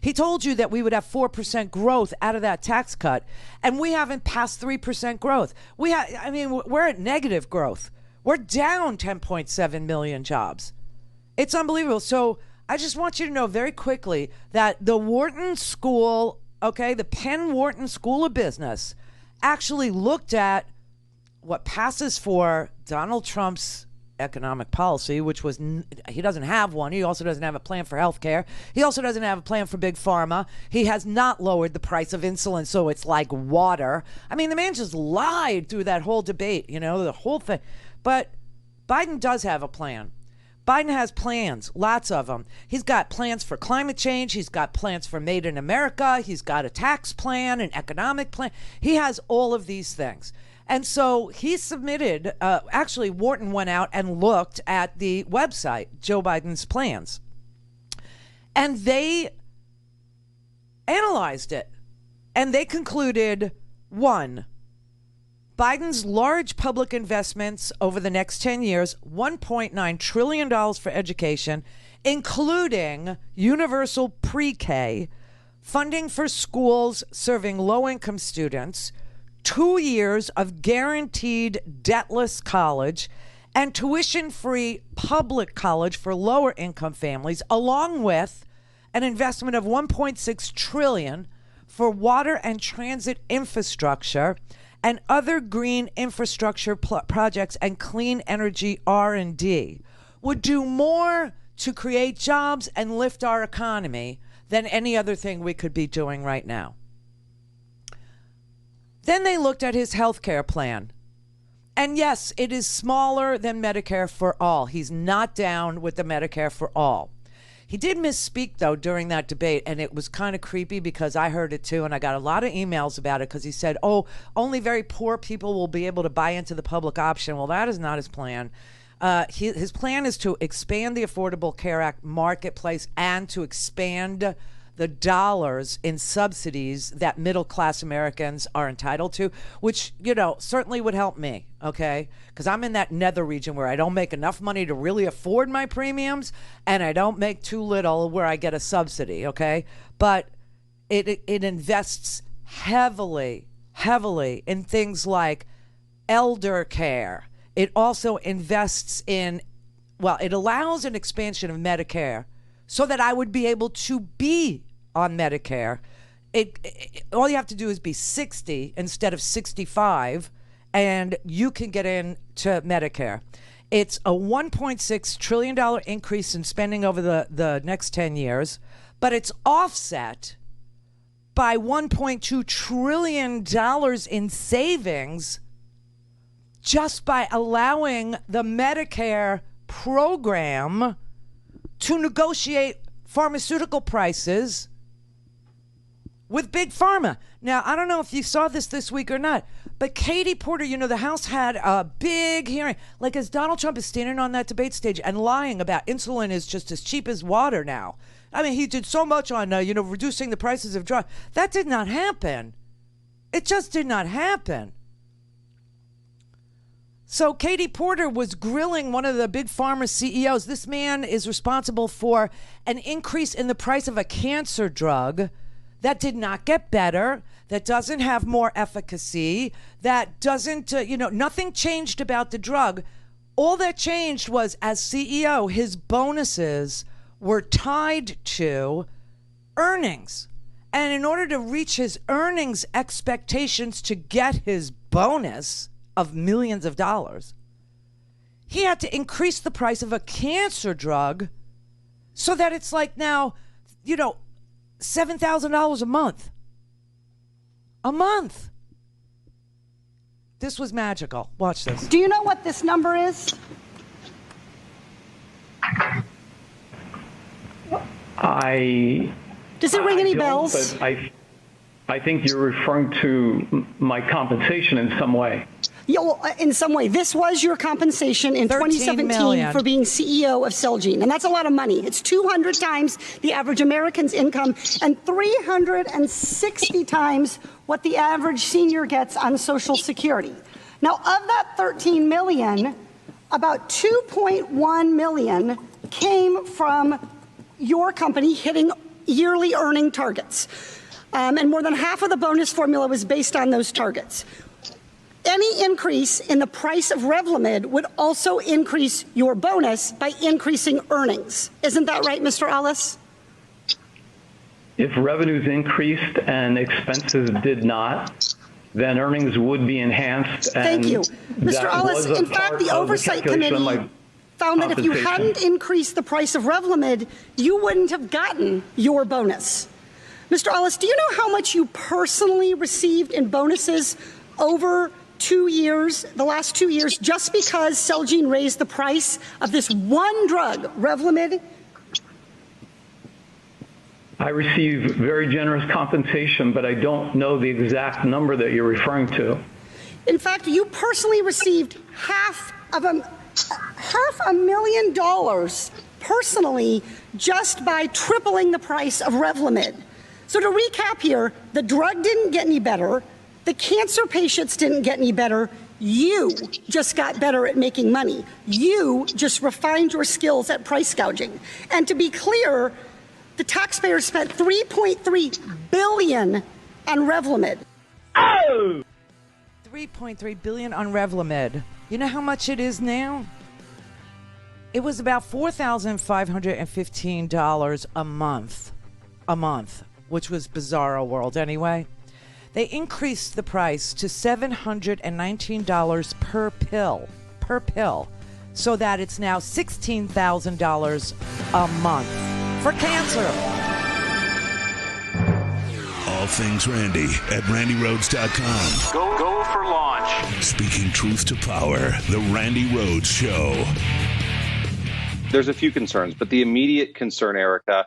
He told you that we would have 4% growth out of that tax cut. And we haven't passed 3% growth. We're at negative growth. We're down 10.7 million jobs. It's unbelievable. So I just want you to know very quickly that the Wharton School, the Penn Wharton School of Business, actually looked at what passes for Donald Trump's economic policy, which was he doesn't have one. He also doesn't have a plan for health care. He also doesn't have a plan for big pharma. He has not lowered the price of insulin, so it's like water. I mean, the man just lied through that whole debate, the whole thing. But Biden does have a plan. Biden has plans, lots of them. He's got plans for climate change. He's got plans for Made in America. He's got a tax plan, an economic plan. He has all of these things. And so he submitted, actually, Wharton went out and looked at the website, Joe Biden's plans. And they analyzed it. And they concluded, 1, Biden's large public investments over the next 10 years, $1.9 trillion for education, including universal pre-K, funding for schools serving low-income students, 2 years of guaranteed debtless college, and tuition-free public college for lower-income families, along with an investment of $1.6 trillion for water and transit infrastructure and other green infrastructure projects and clean energy R&D, would do more to create jobs and lift our economy than any other thing we could be doing right now. Then they looked at his health care plan. And yes, it is smaller than Medicare for all. He's not down with the Medicare for all. He did misspeak, though, during that debate, and it was kind of creepy because I heard it, too, and I got a lot of emails about it because he said, only very poor people will be able to buy into the public option. Well, that is not his plan. His plan is to expand the Affordable Care Act marketplace and to expand the dollars in subsidies that middle-class Americans are entitled to, which, certainly would help me, okay? Because I'm in that nether region where I don't make enough money to really afford my premiums, and I don't make too little where I get a subsidy, okay? But it invests heavily in things like elder care. It also invests in, it allows an expansion of Medicare so that I would be able to be on Medicare. All you have to do is be 60 instead of 65, and you can get into Medicare. It's a $1.6 trillion increase in spending over the next 10 years, but it's offset by $1.2 trillion in savings just by allowing the Medicare program to negotiate pharmaceutical prices with Big Pharma. Now, I don't know if you saw this week or not, but Katie Porter, the House had a big hearing. Like, as Donald Trump is standing on that debate stage and lying about insulin is just as cheap as water now. I mean, he did so much on, reducing the prices of drugs. That did not happen. It just did not happen. So Katie Porter was grilling one of the big pharma CEOs. This man is responsible for an increase in the price of a cancer drug that did not get better, that doesn't have more efficacy, that doesn't, nothing changed about the drug. All that changed was, as CEO, his bonuses were tied to earnings. And in order to reach his earnings expectations to get his bonus of millions of dollars, he had to increase the price of a cancer drug so that it's like now, $7,000 a month. A month. This was magical. Watch this. Do you know what this number is? Does it ring any bells? But I think you're referring to my compensation in some way. Yeah, well, in some way. This was your compensation in 2017 for being CEO of Celgene, and that's a lot of money. It's 200 times the average American's income and 360 times what the average senior gets on Social Security. Now, of that 13 million, about 2.1 million came from your company hitting yearly earning targets. And more than half of the bonus formula was based on those targets. Any increase in the price of Revlimid would also increase your bonus by increasing earnings. Isn't that right, Mr. Ellis? If revenues increased and expenses did not, then earnings would be enhanced. Thank you. Mr. Ellis, in fact, the Oversight Committee found that if you hadn't increased the price of Revlimid, you wouldn't have gotten your bonus. Mr. Ellis, do you know how much you personally received in bonuses over 2 years, the last 2 years, just because Celgene raised the price of this one drug, Revlimid? I receive very generous compensation, but I don't know the exact number that you're referring to. In fact, you personally received $500,000 personally just by tripling the price of Revlimid. So to recap here, the drug didn't get any better. The cancer patients didn't get any better. You just got better at making money. You just refined your skills at price gouging. And to be clear, the taxpayers spent $3.3 billion on Revlimid. Oh! $3.3 billion on Revlimid. You know how much it is now? It was about $4,515 a month. Which was bizarro world anyway. They increased the price to $719 per pill, so that it's now $16,000 a month for cancer. All things Randi at RandiRhodes.com. Go for launch. Speaking truth to power, the Randi Rhodes Show. There's a few concerns, but the immediate concern, Erica,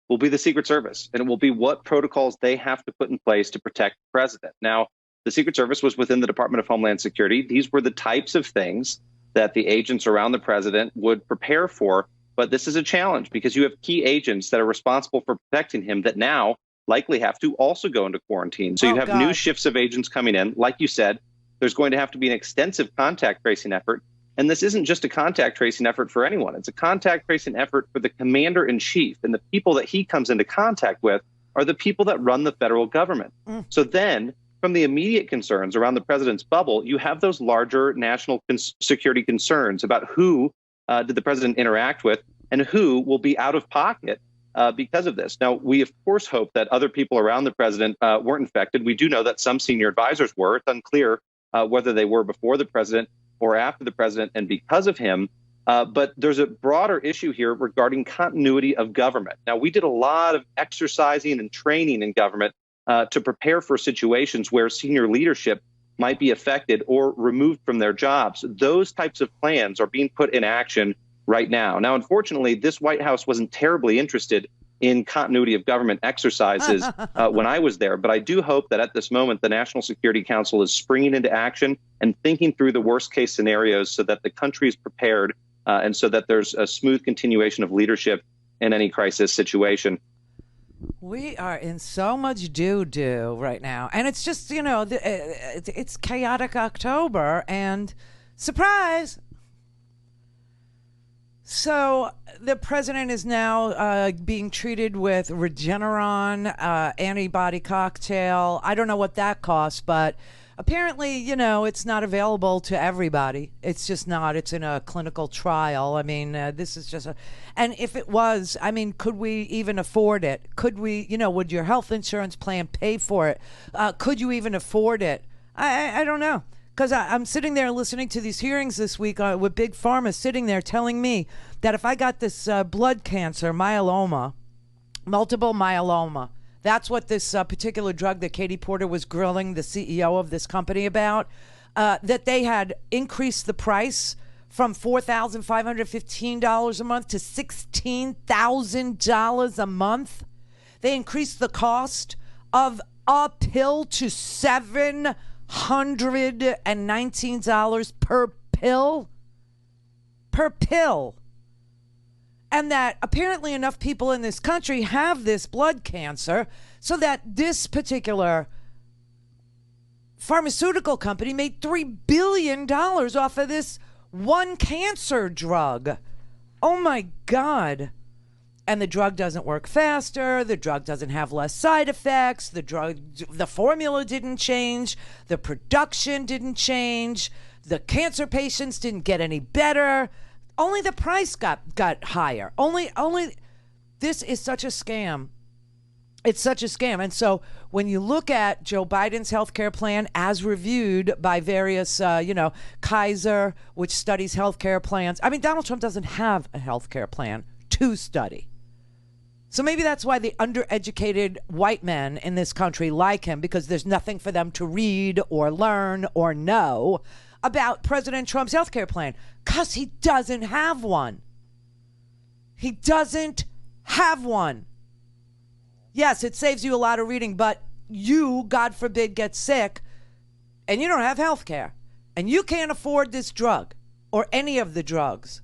will be the Secret Service, and it will be what protocols they have to put in place to protect the president. Now, the Secret Service was within the Department of Homeland Security. These were the types of things that the agents around the president would prepare for, but this is a challenge because you have key agents that are responsible for protecting him that now likely have to also go into quarantine. So you have new shifts of agents coming in. Like you said, there's going to have to be an extensive contact tracing effort. And this isn't just a contact tracing effort for anyone. It's a contact tracing effort for the commander-in-chief. And the people that he comes into contact with are the people that run the federal government. So then, from the immediate concerns around the president's bubble, you have those larger national security concerns about who did the president interact with and who will be out of pocket because of this. Now, we, of course, hope that other people around the president weren't infected. We do know that some senior advisors were. It's unclear whether they were before the president or after the president and because of him. But there's a broader issue here regarding continuity of government. Now, we did a lot of exercising and training in government to prepare for situations where senior leadership might be affected or removed from their jobs. Those types of plans are being put in action right now. Now, unfortunately, this White House wasn't terribly interested in continuity of government exercises when I was there. But I do hope that at this moment, the National Security Council is springing into action and thinking through the worst case scenarios so that the country is prepared and so that there's a smooth continuation of leadership in any crisis situation. We are in so much doo-doo right now. And it's just, it's chaotic October and surprise. So the president is now being treated with Regeneron antibody cocktail. I don't know what that costs, but apparently, it's not available to everybody. It's just not. It's in a clinical trial. I mean, this is just and if it was, I mean, could we even afford it? Could we, would your health insurance plan pay for it? Could you even afford it? I don't know. Because I'm sitting there listening to these hearings this week with Big Pharma sitting there telling me that if I got this blood cancer, myeloma, multiple myeloma, that's what this particular drug that Katie Porter was grilling the CEO of this company about, that they had increased the price from $4,515 a month to $16,000 a month. They increased the cost of a pill to $719 per pill. Per pill. And that apparently enough people in this country have this blood cancer so that this particular pharmaceutical company made $3 billion off of this one cancer drug. Oh my God. And the drug doesn't work faster. The drug doesn't have less side effects. The formula didn't change. The production didn't change. The cancer patients didn't get any better. Only the price got higher. Only this is such a scam. It's such a scam. And so when you look at Joe Biden's healthcare plan as reviewed by various, Kaiser, which studies healthcare plans. I mean, Donald Trump doesn't have a healthcare plan to study. So maybe that's why the undereducated white men in this country like him, because there's nothing for them to read or learn or know about President Trump's healthcare plan, because he doesn't have one. He doesn't have one. Yes, it saves you a lot of reading, but you, God forbid, get sick and you don't have health care and you can't afford this drug or any of the drugs.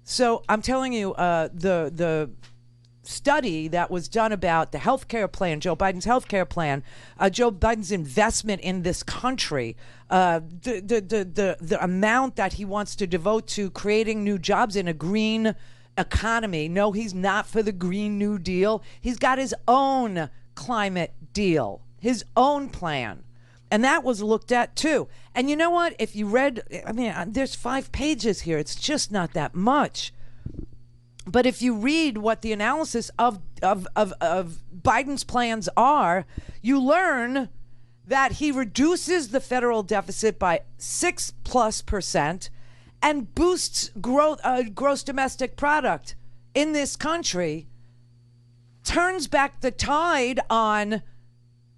So I'm telling you, the study that was done about the healthcare plan, Joe Biden's healthcare plan, Joe Biden's investment in this country, the amount that he wants to devote to creating new jobs in a green economy. No, he's not for the Green New Deal. He's got his own climate deal, his own plan. And that was looked at too. And you know what? If you read, I mean, there's 5 pages here. It's just not that much. But if you read what the analysis of Biden's plans are, you learn that he reduces the federal deficit by 6+% and boosts gross domestic product in this country, turns back the tide on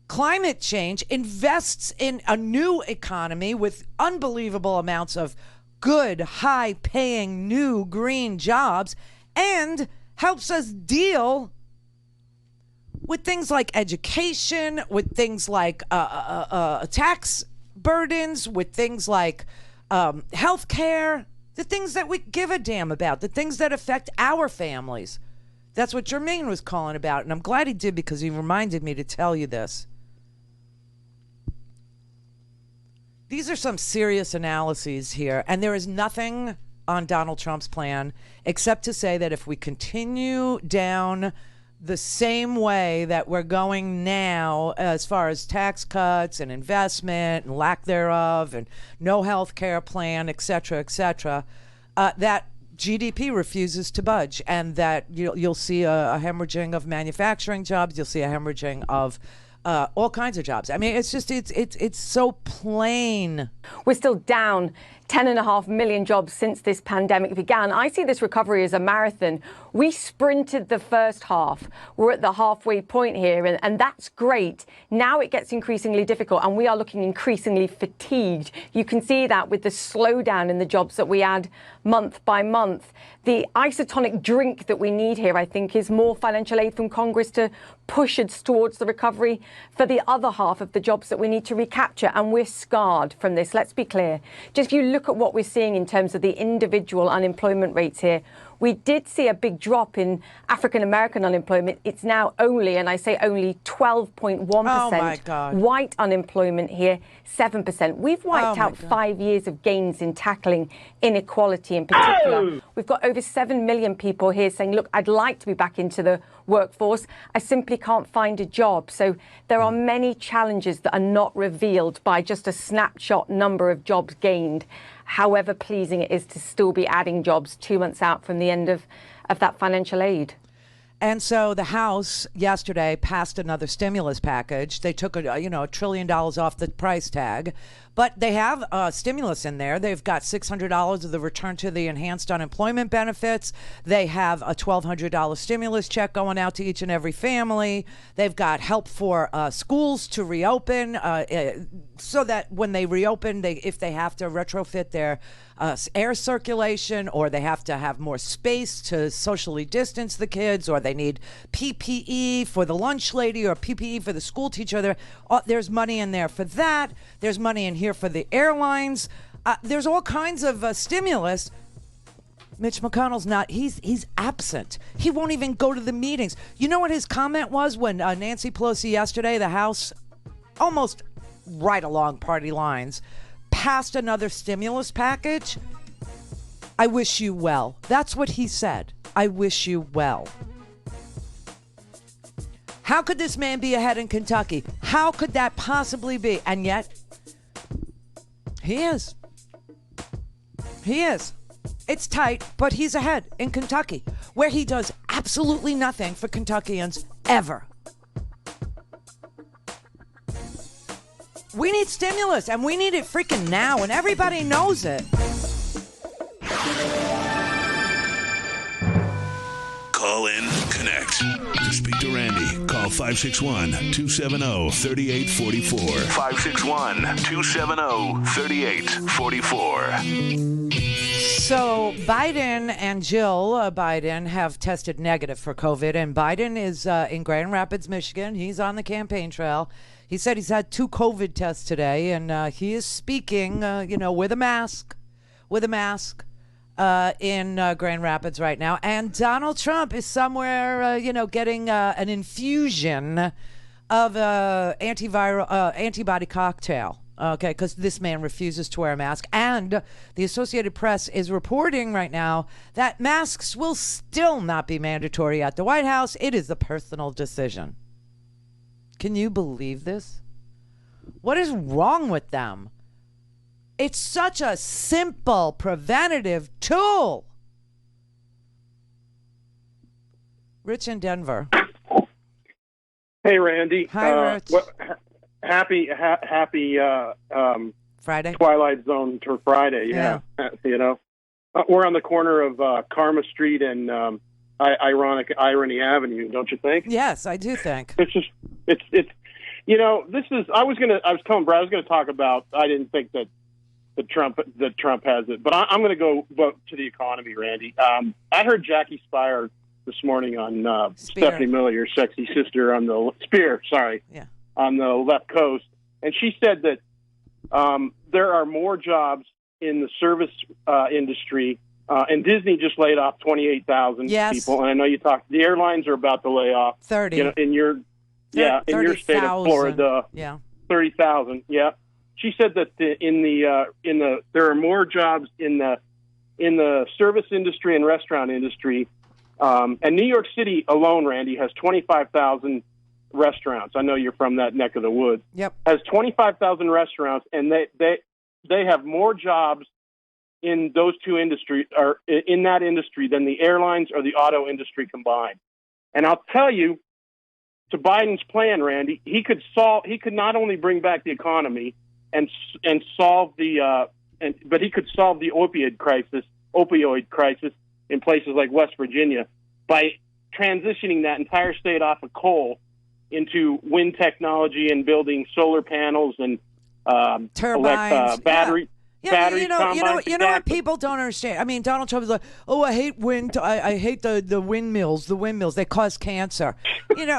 climate change, invests in a new economy with unbelievable amounts of good, high-paying, new green jobs, and helps us deal with things like education, with things like tax burdens, with things like health care, the things that we give a damn about, the things that affect our families. That's what Jermaine was calling about, and I'm glad he did because he reminded me to tell you this. These are some serious analyses here, and there is nothing on Donald Trump's plan except to say that if we continue down the same way that we're going now as far as tax cuts and investment and lack thereof and no health care plan, et cetera, that GDP refuses to budge, and that you'll see a hemorrhaging of manufacturing jobs. You'll see a hemorrhaging of all kinds of jobs. I mean, it's just it's so plain. We're still down 10.5 million jobs since this pandemic began. I see this recovery as a marathon. We sprinted the first half. We're at the halfway point here, and that's great. Now it gets increasingly difficult, and we are looking increasingly fatigued. You can see that with the slowdown in the jobs that we add month by month. The isotonic drink that we need here, I think, is more financial aid from Congress to push us towards the recovery for the other half of the jobs that we need to recapture. And we're scarred from this. Let's be clear. Just if you look at what we're seeing in terms of the individual unemployment rates here, we did see a big drop in African-American unemployment. It's now only, and I say only, 12.1%. Oh, my God. White unemployment here, 7%. We've wiped out 5 years of gains in tackling inequality in particular. We've got over 7 million people here saying, look, I'd like to be back into the workforce. I simply can't find a job. So there are many challenges that are not revealed by just a snapshot number of jobs gained, however pleasing it is to still be adding jobs 2 months out from the end of that financial aid. And so the House yesterday passed another stimulus package. They took $1 trillion off the price tag, but they have stimulus in there. They've got $600 of the return to the enhanced unemployment benefits. They have a $1,200 stimulus check going out to each and every family. They've got help for schools to reopen so that when they reopen, if they have to retrofit their air circulation, or they have to have more space to socially distance the kids, or they need PPE for the lunch lady or PPE for the school teacher. There's money in there for that. There's money in here for the airlines. There's all kinds of stimulus. Mitch McConnell's not, he's absent. He won't even go to the meetings. You know what his comment was when Nancy Pelosi yesterday, the House, almost right along party lines, passed another stimulus package? I wish you well. That's what he said. I wish you well. How could this man be ahead in Kentucky? How could that possibly be? And yet, he is. He is. It's tight, but he's ahead in Kentucky, where he does absolutely nothing for Kentuckians ever. We need stimulus, and we need it freaking now, and everybody knows it. Call in, connect. To speak to Randi, call 561-270-3844. 561-270-3844. So Biden and Jill Biden have tested negative for COVID, and Biden is in Grand Rapids, Michigan. He's on the campaign trail. He said he's had 2 COVID tests today, and he is speaking, with a mask, in Grand Rapids right now. And Donald Trump is somewhere, getting an infusion of antibody cocktail. Okay, because this man refuses to wear a mask. And the Associated Press is reporting right now that masks will still not be mandatory at the White House. It is a personal decision. Can you believe this? What is wrong with them? It's such a simple preventative tool. Rich in Denver. Hey, Randi. Hi, Rich. Happy Friday. Twilight Zone to Friday. Yeah. We're on the corner of Karma Street and Irony Avenue, don't you think? Yes, I do think. This is. I was telling Brad I was gonna talk about. I didn't think that Trump has it, but I'm gonna go to the economy, Randi. I heard Jackie Spire this morning on Stephanie Miller, your sexy sister, on the Spear. Sorry. Yeah. On the left coast, and she said that there are more jobs in the service industry, and Disney just laid off 28,000 people. And I know you talked. The airlines are about to lay off 30. In your state of Florida, 30,000. Yeah, she said that there are more jobs in the service industry and restaurant industry, and New York City alone, Randi, has 25,000 restaurants. I know you're from that neck of the woods. Yep. Has 25,000 restaurants, and they have more jobs in those two industries, or in that industry, than the airlines or the auto industry combined. And I'll tell you, to Biden's plan, Randi, he could not only bring back the economy and solve the but he could solve the opioid crisis in places like West Virginia by transitioning that entire state off of coal into wind technology and building solar panels and turbines, battery. Yeah, battery you know what people don't understand. I mean, Donald Trump is like, oh, I hate wind. I hate the windmills. The windmills, they cause cancer.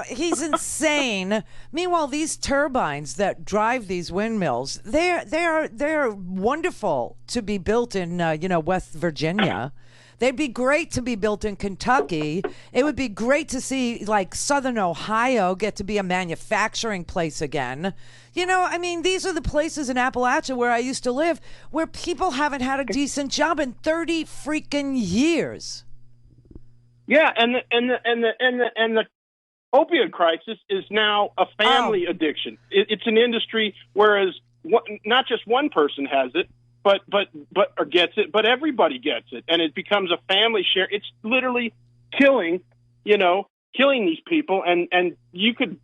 He's insane. Meanwhile, these turbines that drive these windmills, they're wonderful to be built in West Virginia. They'd be great to be built in Kentucky. It would be great to see like Southern Ohio get to be a manufacturing place again. These are the places in Appalachia where I used to live where people haven't had a decent job in 30 freaking years. Yeah, and the opioid crisis is now a family addiction. It's an industry, whereas not just one person has it, but gets it, but everybody gets it, and it becomes a family share. It's literally killing these people, and you could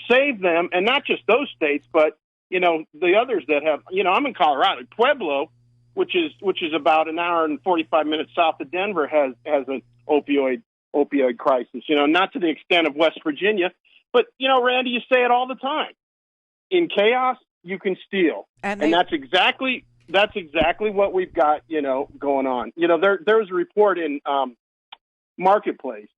save them, and not just those states, but the others that have. I'm in Colorado. Pueblo, which is about an hour and 45 minutes south of Denver, has an opioid crisis. Not to the extent of West Virginia, but Randy, you say it all the time. In chaos, you can steal, and that's exactly what we've got, going on. There was a report in Marketplace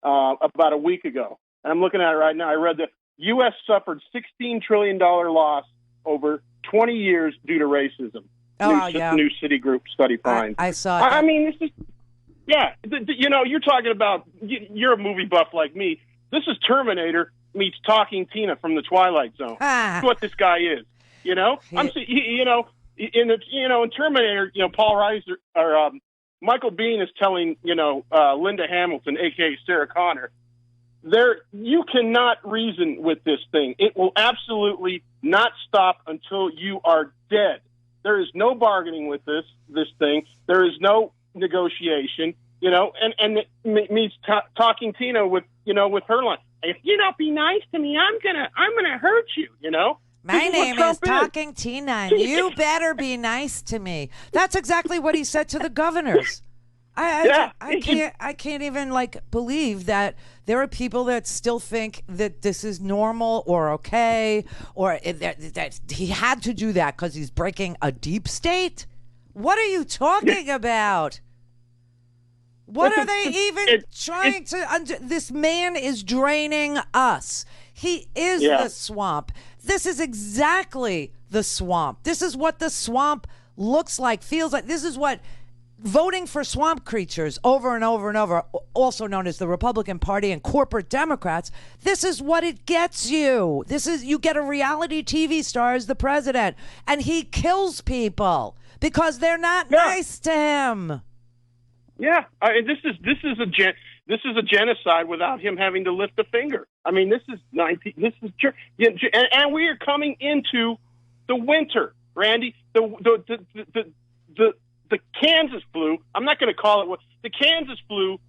about a week ago, and I'm looking at it right now. I read that U.S. suffered $16 trillion loss over 20 years due to racism. New Citigroup study finds. I saw that. I mean, this is, yeah, you're talking about, you're a movie buff like me. This is Terminator meets Talking Tina from the Twilight Zone. That's what this guy is, I'm in Terminator, Paul Reiser or Michael Biehn is telling, Linda Hamilton, a.k.a. Sarah Connor, you cannot reason with this thing. It will absolutely not stop until you are dead. There is no bargaining with this thing. There is no negotiation, and it means Talking Tina with her line. If you don't be nice to me, I'm gonna hurt you, My name is Talking Tina, and you better be nice to me. That's exactly what he said to the governors. I can't even believe that there are people that still think that this is normal or okay, or that he had to do that because he's breaking a deep state. What are you talking about? What are they even trying to? This man is draining us. He is the swamp. This is exactly the swamp. This is what the swamp looks like, feels like. This is what voting for swamp creatures over and over and over, also known as the Republican Party and corporate Democrats, this is what it gets you. You get a reality TV star as the president, and he kills people because they're not nice to him. Yeah, this is a genocide without him having to lift a finger. I mean, and we are coming into the winter, Randy. The Kansas flu. I'm not going to call it what the Kansas flu.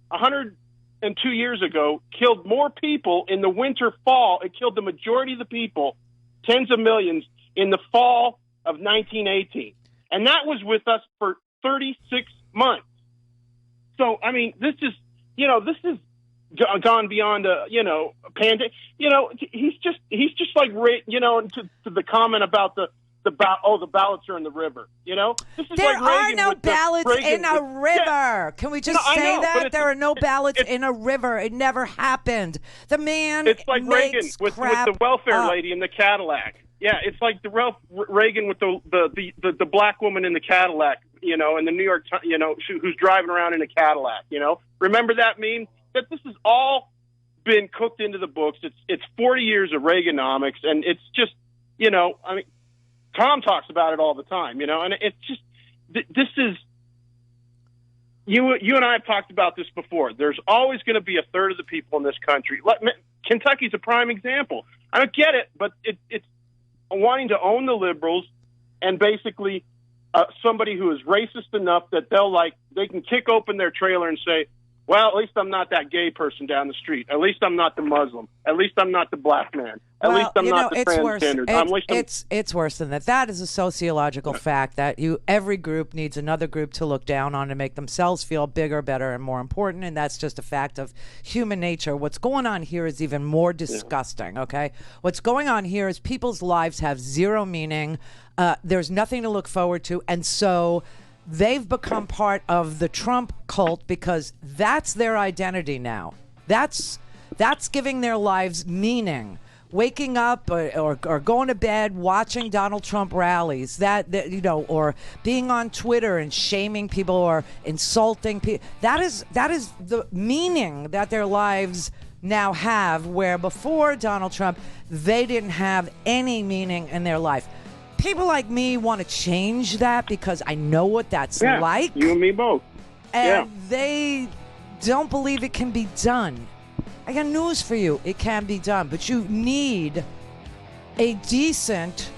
102 years ago, killed more people in the winter fall. It killed the majority of the people, tens of millions, in the fall of 1918, and that was with us for 36 months. So, I mean, this is gone beyond a pandemic. He's just like, to the comment about the ballots are in the river. This is there like are no ballots in a river. Yeah. Can we just say that there are no ballots in a river? It never happened. The man. It's like Reagan with the welfare lady in the Cadillac. Yeah, it's like the Reagan with the black woman in the Cadillac. In the New York, who's driving around in a Cadillac. Remember that meme? That this has all been cooked into the books. It's 40 years of Reaganomics, and it's just, I mean, Tom talks about it all the time, and it's just, this is, you and I have talked about this before. There's always going to be a third of the people in this country. Kentucky's a prime example. I don't get it, but it's wanting to own the liberals and basically somebody who is racist enough that they can kick open their trailer and say, Well, at least I'm not that gay person down the street. At least I'm not the Muslim. At least I'm not the black man. At least I'm not the transgender. It's worse than that. That is a sociological fact that every group needs another group to look down on to make themselves feel bigger, better, and more important, and that's just a fact of human nature. What's going on here is even more disgusting, okay? What's going on here is people's lives have zero meaning. There's nothing to look forward to, and so they've become part of the Trump cult because that's their identity now. That's giving their lives meaning. Waking up or going to bed watching Donald Trump rallies, or being on Twitter and shaming people or insulting people. That is the meaning that their lives now have, where before Donald Trump, they didn't have any meaning in their life. People like me want to change that because I know what that's like. You and me both. And they don't believe it can be done. I got news for you. It can be done. But you need a decent,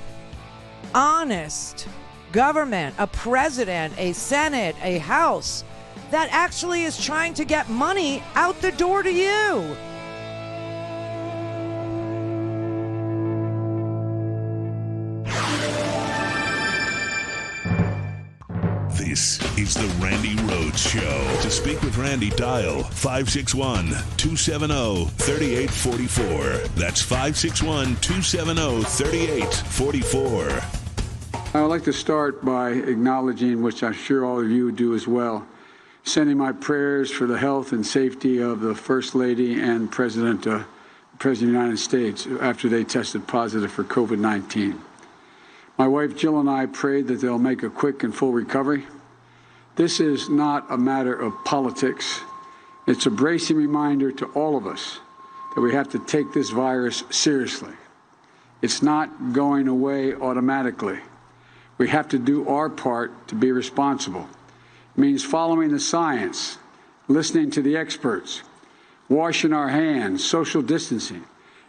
honest government, a president, a Senate, a House that actually is trying to get money out the door to you. This is the Randi Rhodes Show. To speak with Randi, dial 561-270-3844. That's 561-270-3844. I would like to start by acknowledging, which I'm sure all of you do as well, sending my prayers for the health and safety of the First Lady and President of the United States after they tested positive for COVID-19. My wife Jill and I prayed that they'll make a quick and full recovery. This is not a matter of politics. It's a bracing reminder to all of us that we have to take this virus seriously. It's not going away automatically. We have to do our part to be responsible. It means following the science, listening to the experts, washing our hands, social distancing.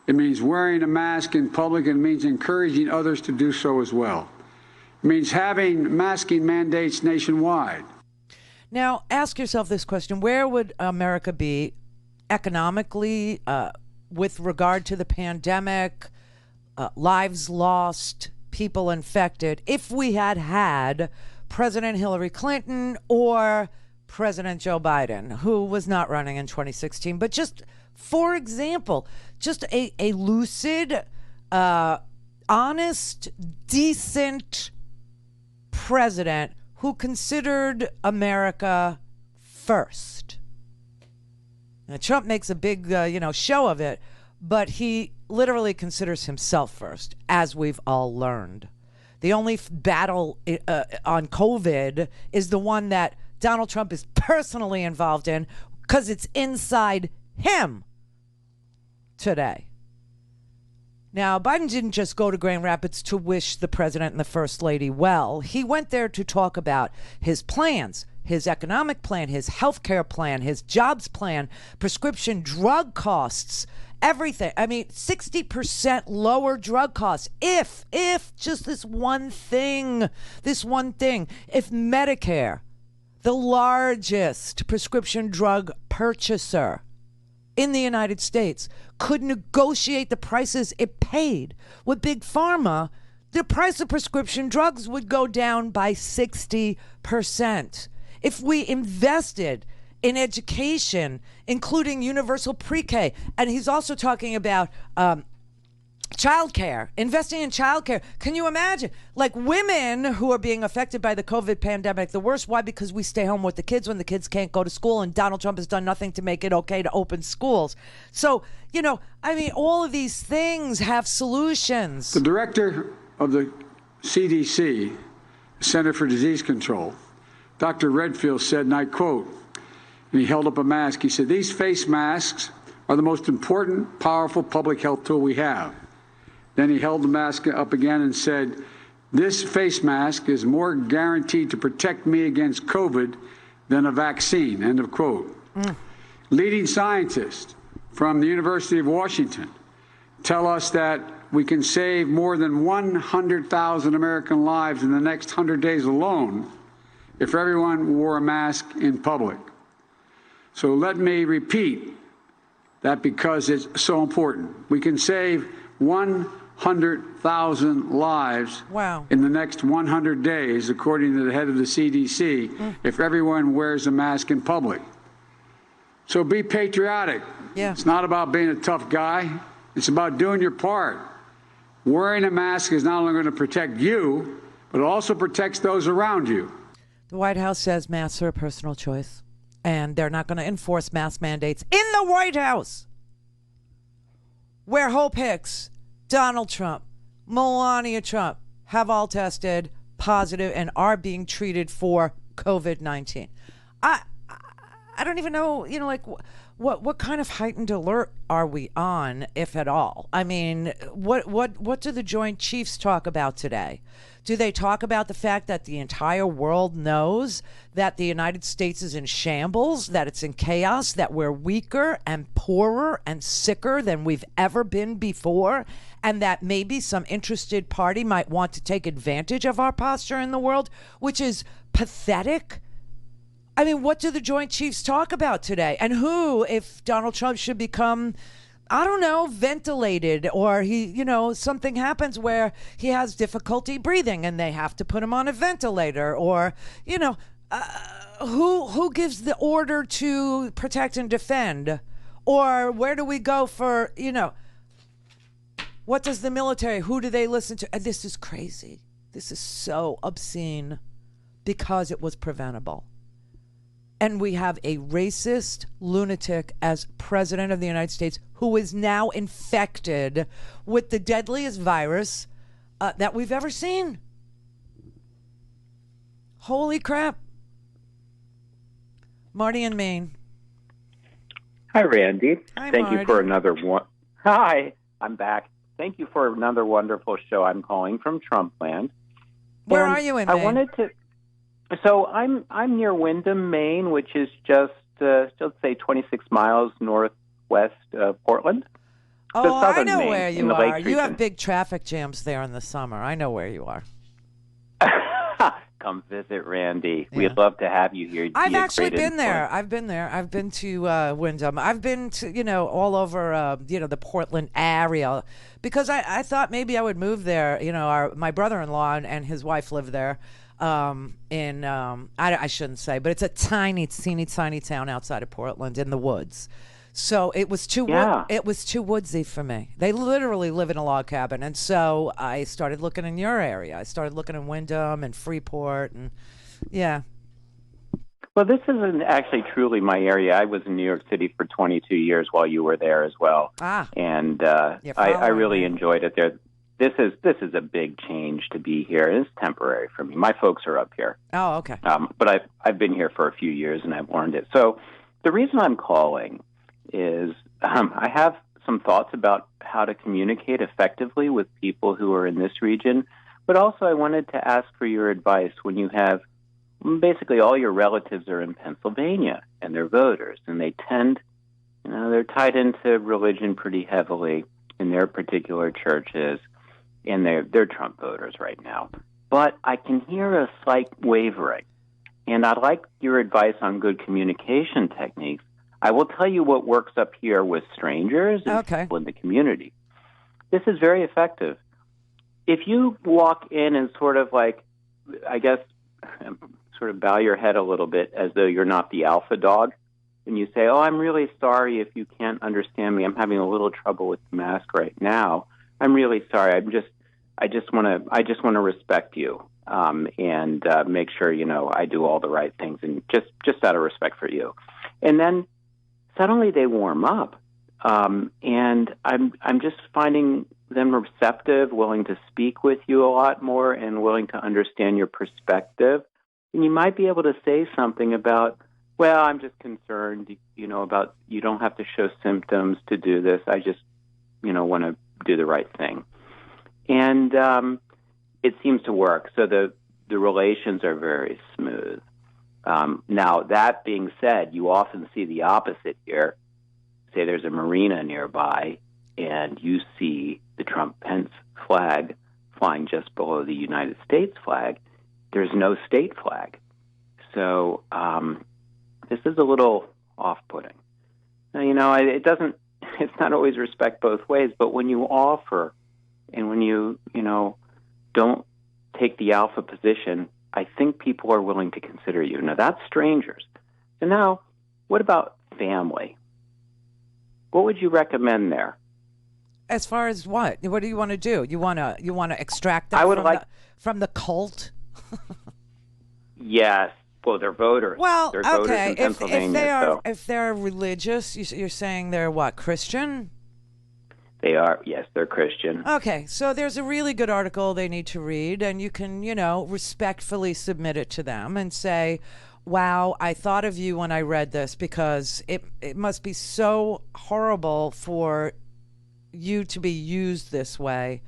It means wearing a mask in public, and it means encouraging others to do so as well. It means having masking mandates nationwide. Now, ask yourself this question. Where would America be economically with regard to the pandemic, lives lost, people infected, if we had had President Hillary Clinton or President Joe Biden, who was not running in 2016, but just, for example, just a lucid, honest, decent president who considered America first. Now, Trump makes a big, show of it, but he literally considers himself first, as we've all learned. The only battle on COVID is the one that Donald Trump is personally involved in because it's inside him today. Now, Biden didn't just go to Grand Rapids to wish the president and the first lady well. He went there to talk about his plans, his economic plan, his health care plan, his jobs plan, prescription drug costs, everything. I mean, 60% lower drug costs. If just this one thing, if Medicare, the largest prescription drug purchaser in the United States, could negotiate the prices it paid with Big Pharma, the price of prescription drugs would go down by 60%. If we invested in education, including universal pre-K, and he's also talking about childcare, investing in childcare. Can you imagine? Like, women who are being affected by the COVID pandemic the worst. Why? Because we stay home with the kids when the kids can't go to school, and Donald Trump has done nothing to make it okay to open schools. So, all of these things have solutions. The director of the CDC, Center for Disease Control, Dr. Redfield said, and I quote, and he held up a mask, he said, "These face masks are the most important, powerful public health tool we have." Then he held the mask up again and said, "This face mask is more guaranteed to protect me against COVID than a vaccine," end of quote. Leading scientists from the University of Washington tell us that we can save more than 100,000 American lives in the next 100 days alone if everyone wore a mask in public. So let me repeat that because it's so important. We can save 100,000 lives in the next 100 days, according to the head of the CDC, if everyone wears a mask in public. So be patriotic. It's not about being a tough guy. It's about doing your part. Wearing a mask is not only going to protect you, but it also protects those around you. The White House says masks are a personal choice, and they're not going to enforce mask mandates in the White House, where Hope Hicks, Donald Trump, Melania Trump have all tested positive and are being treated for COVID-19. I don't even know, what kind of heightened alert are we on, if at all? I mean, what do the Joint Chiefs talk about today? Do they talk about the fact that the entire world knows that the United States is in shambles, that it's in chaos, that we're weaker and poorer and sicker than we've ever been before, and that maybe some interested party might want to take advantage of our posture in the world, which is pathetic? I mean, what do the Joint Chiefs talk about today? And who, if Donald Trump should become, I don't know, ventilated, or something happens where he has difficulty breathing and they have to put him on a ventilator, or, who gives the order to protect and defend? Or where do we go for, what does the military, who do they listen to? And this is crazy. This is so obscene because it was preventable. And we have a racist lunatic as president of the United States who is now infected with the deadliest virus that we've ever seen. Holy crap. Marty in Maine. Hi, Randy. Hi, Thank Marty. you for another one. Hi, I'm back. Thank you for another wonderful show. I'm calling from Trumpland. Where are you in Maine? I wanted to... So I'm near Windham, Maine, which is just let's say 26 miles northwest of Portland. Oh, I know Maine, where you the are. Lake You have region. big traffic jams there in the summer. I know where you are. Come visit, Randy. We'd love to have you here. You'd I've be a actually great been there. influence. I've been there. I've been to Windham. I've been to, all over, the Portland area, because I thought maybe I would move there. My brother-in-law and his wife live there. I shouldn't say, but it's a tiny, teeny, tiny town outside of Portland in the woods. So it was too woodsy for me. They literally live in a log cabin, and so I started looking in your area. I started looking in Windham and Freeport, and Well, this isn't actually truly my area. I was in New York City for 22 years while you were there as well, and I really enjoyed it there. This is a big change to be here. It's temporary for me. My folks are up here. Oh, okay. But I've been here for a few years and I've learned it. So the reason I'm calling is I have some thoughts about how to communicate effectively with people who are in this region. But also I wanted to ask for your advice when you have basically all your relatives are in Pennsylvania and they're voters, and they tend, they're tied into religion pretty heavily in their particular churches. And they're Trump voters right now. But I can hear a slight wavering. And I'd like your advice on good communication techniques. I will tell you what works up here with strangers and people in the community. This is very effective. If you walk in and sort of sort of bow your head a little bit as though you're not the alpha dog, and you say, I'm really sorry if you can't understand me. I'm having a little trouble with the mask right now. I'm really sorry. I just want to respect you and make sure I do all the right things, and just out of respect for you. And then suddenly they warm up, and I'm just finding them receptive, willing to speak with you a lot more, and willing to understand your perspective. And you might be able to say something about, well, I'm just concerned, about you don't have to show symptoms to do this. I just want to do the right thing. And it seems to work. So the relations are very smooth. Now, that being said, you often see the opposite here. Say there's a marina nearby, and you see the Trump-Pence flag flying just below the United States flag. There's no state flag. So this is a little off-putting. Now, it's not always respect both ways, but when you offer and when you don't take the alpha position, I think people are willing to consider you. Now, that's strangers. So now, what about family? What would you recommend there? As far as what? What do you want to do? You want to extract them from the cult? Yes. Well, they're voters. Well, they're voters okay. in Pennsylvania, If they're religious, you're saying they're what? Christian? They are. Yes, they're Christian. Okay, so there's a really good article they need to read, and you can, respectfully submit it to them and say, wow, I thought of you when I read this, because it must be so horrible for you to be used this way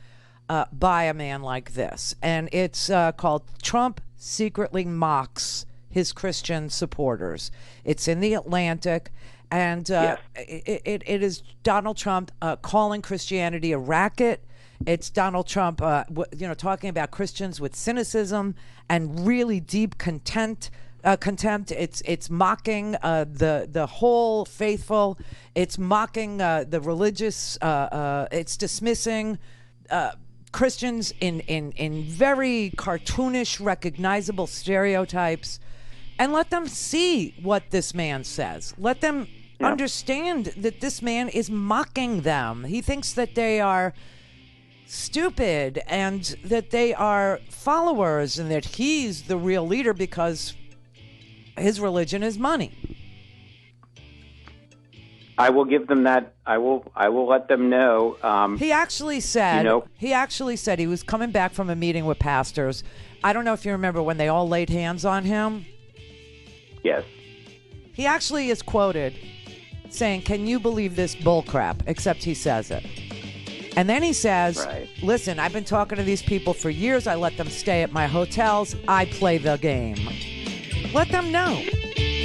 by a man like this. And it's called Trump Secretly Mocks His Christian Supporters. It's in The Atlantic. And it is Donald Trump calling Christianity a racket. It's Donald Trump, talking about Christians with cynicism and really deep contempt. It's mocking the whole faithful. It's mocking the religious. It's dismissing Christians in very cartoonish, recognizable stereotypes. And let them see what this man says. Let them understand that this man is mocking them. He thinks that they are stupid and that they are followers and that he's the real leader because his religion is money. I will give them that. I will let them know. He actually said. He was coming back from a meeting with pastors. I don't know if you remember when they all laid hands on him. Yes. He actually is quoted saying, "Can you believe this bullcrap?" Except he says it. And then he says, Listen, I've been talking to these people for years. I let them stay at my hotels. I play the game. Let them know.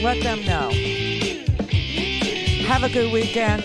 Let them know. Have a good weekend.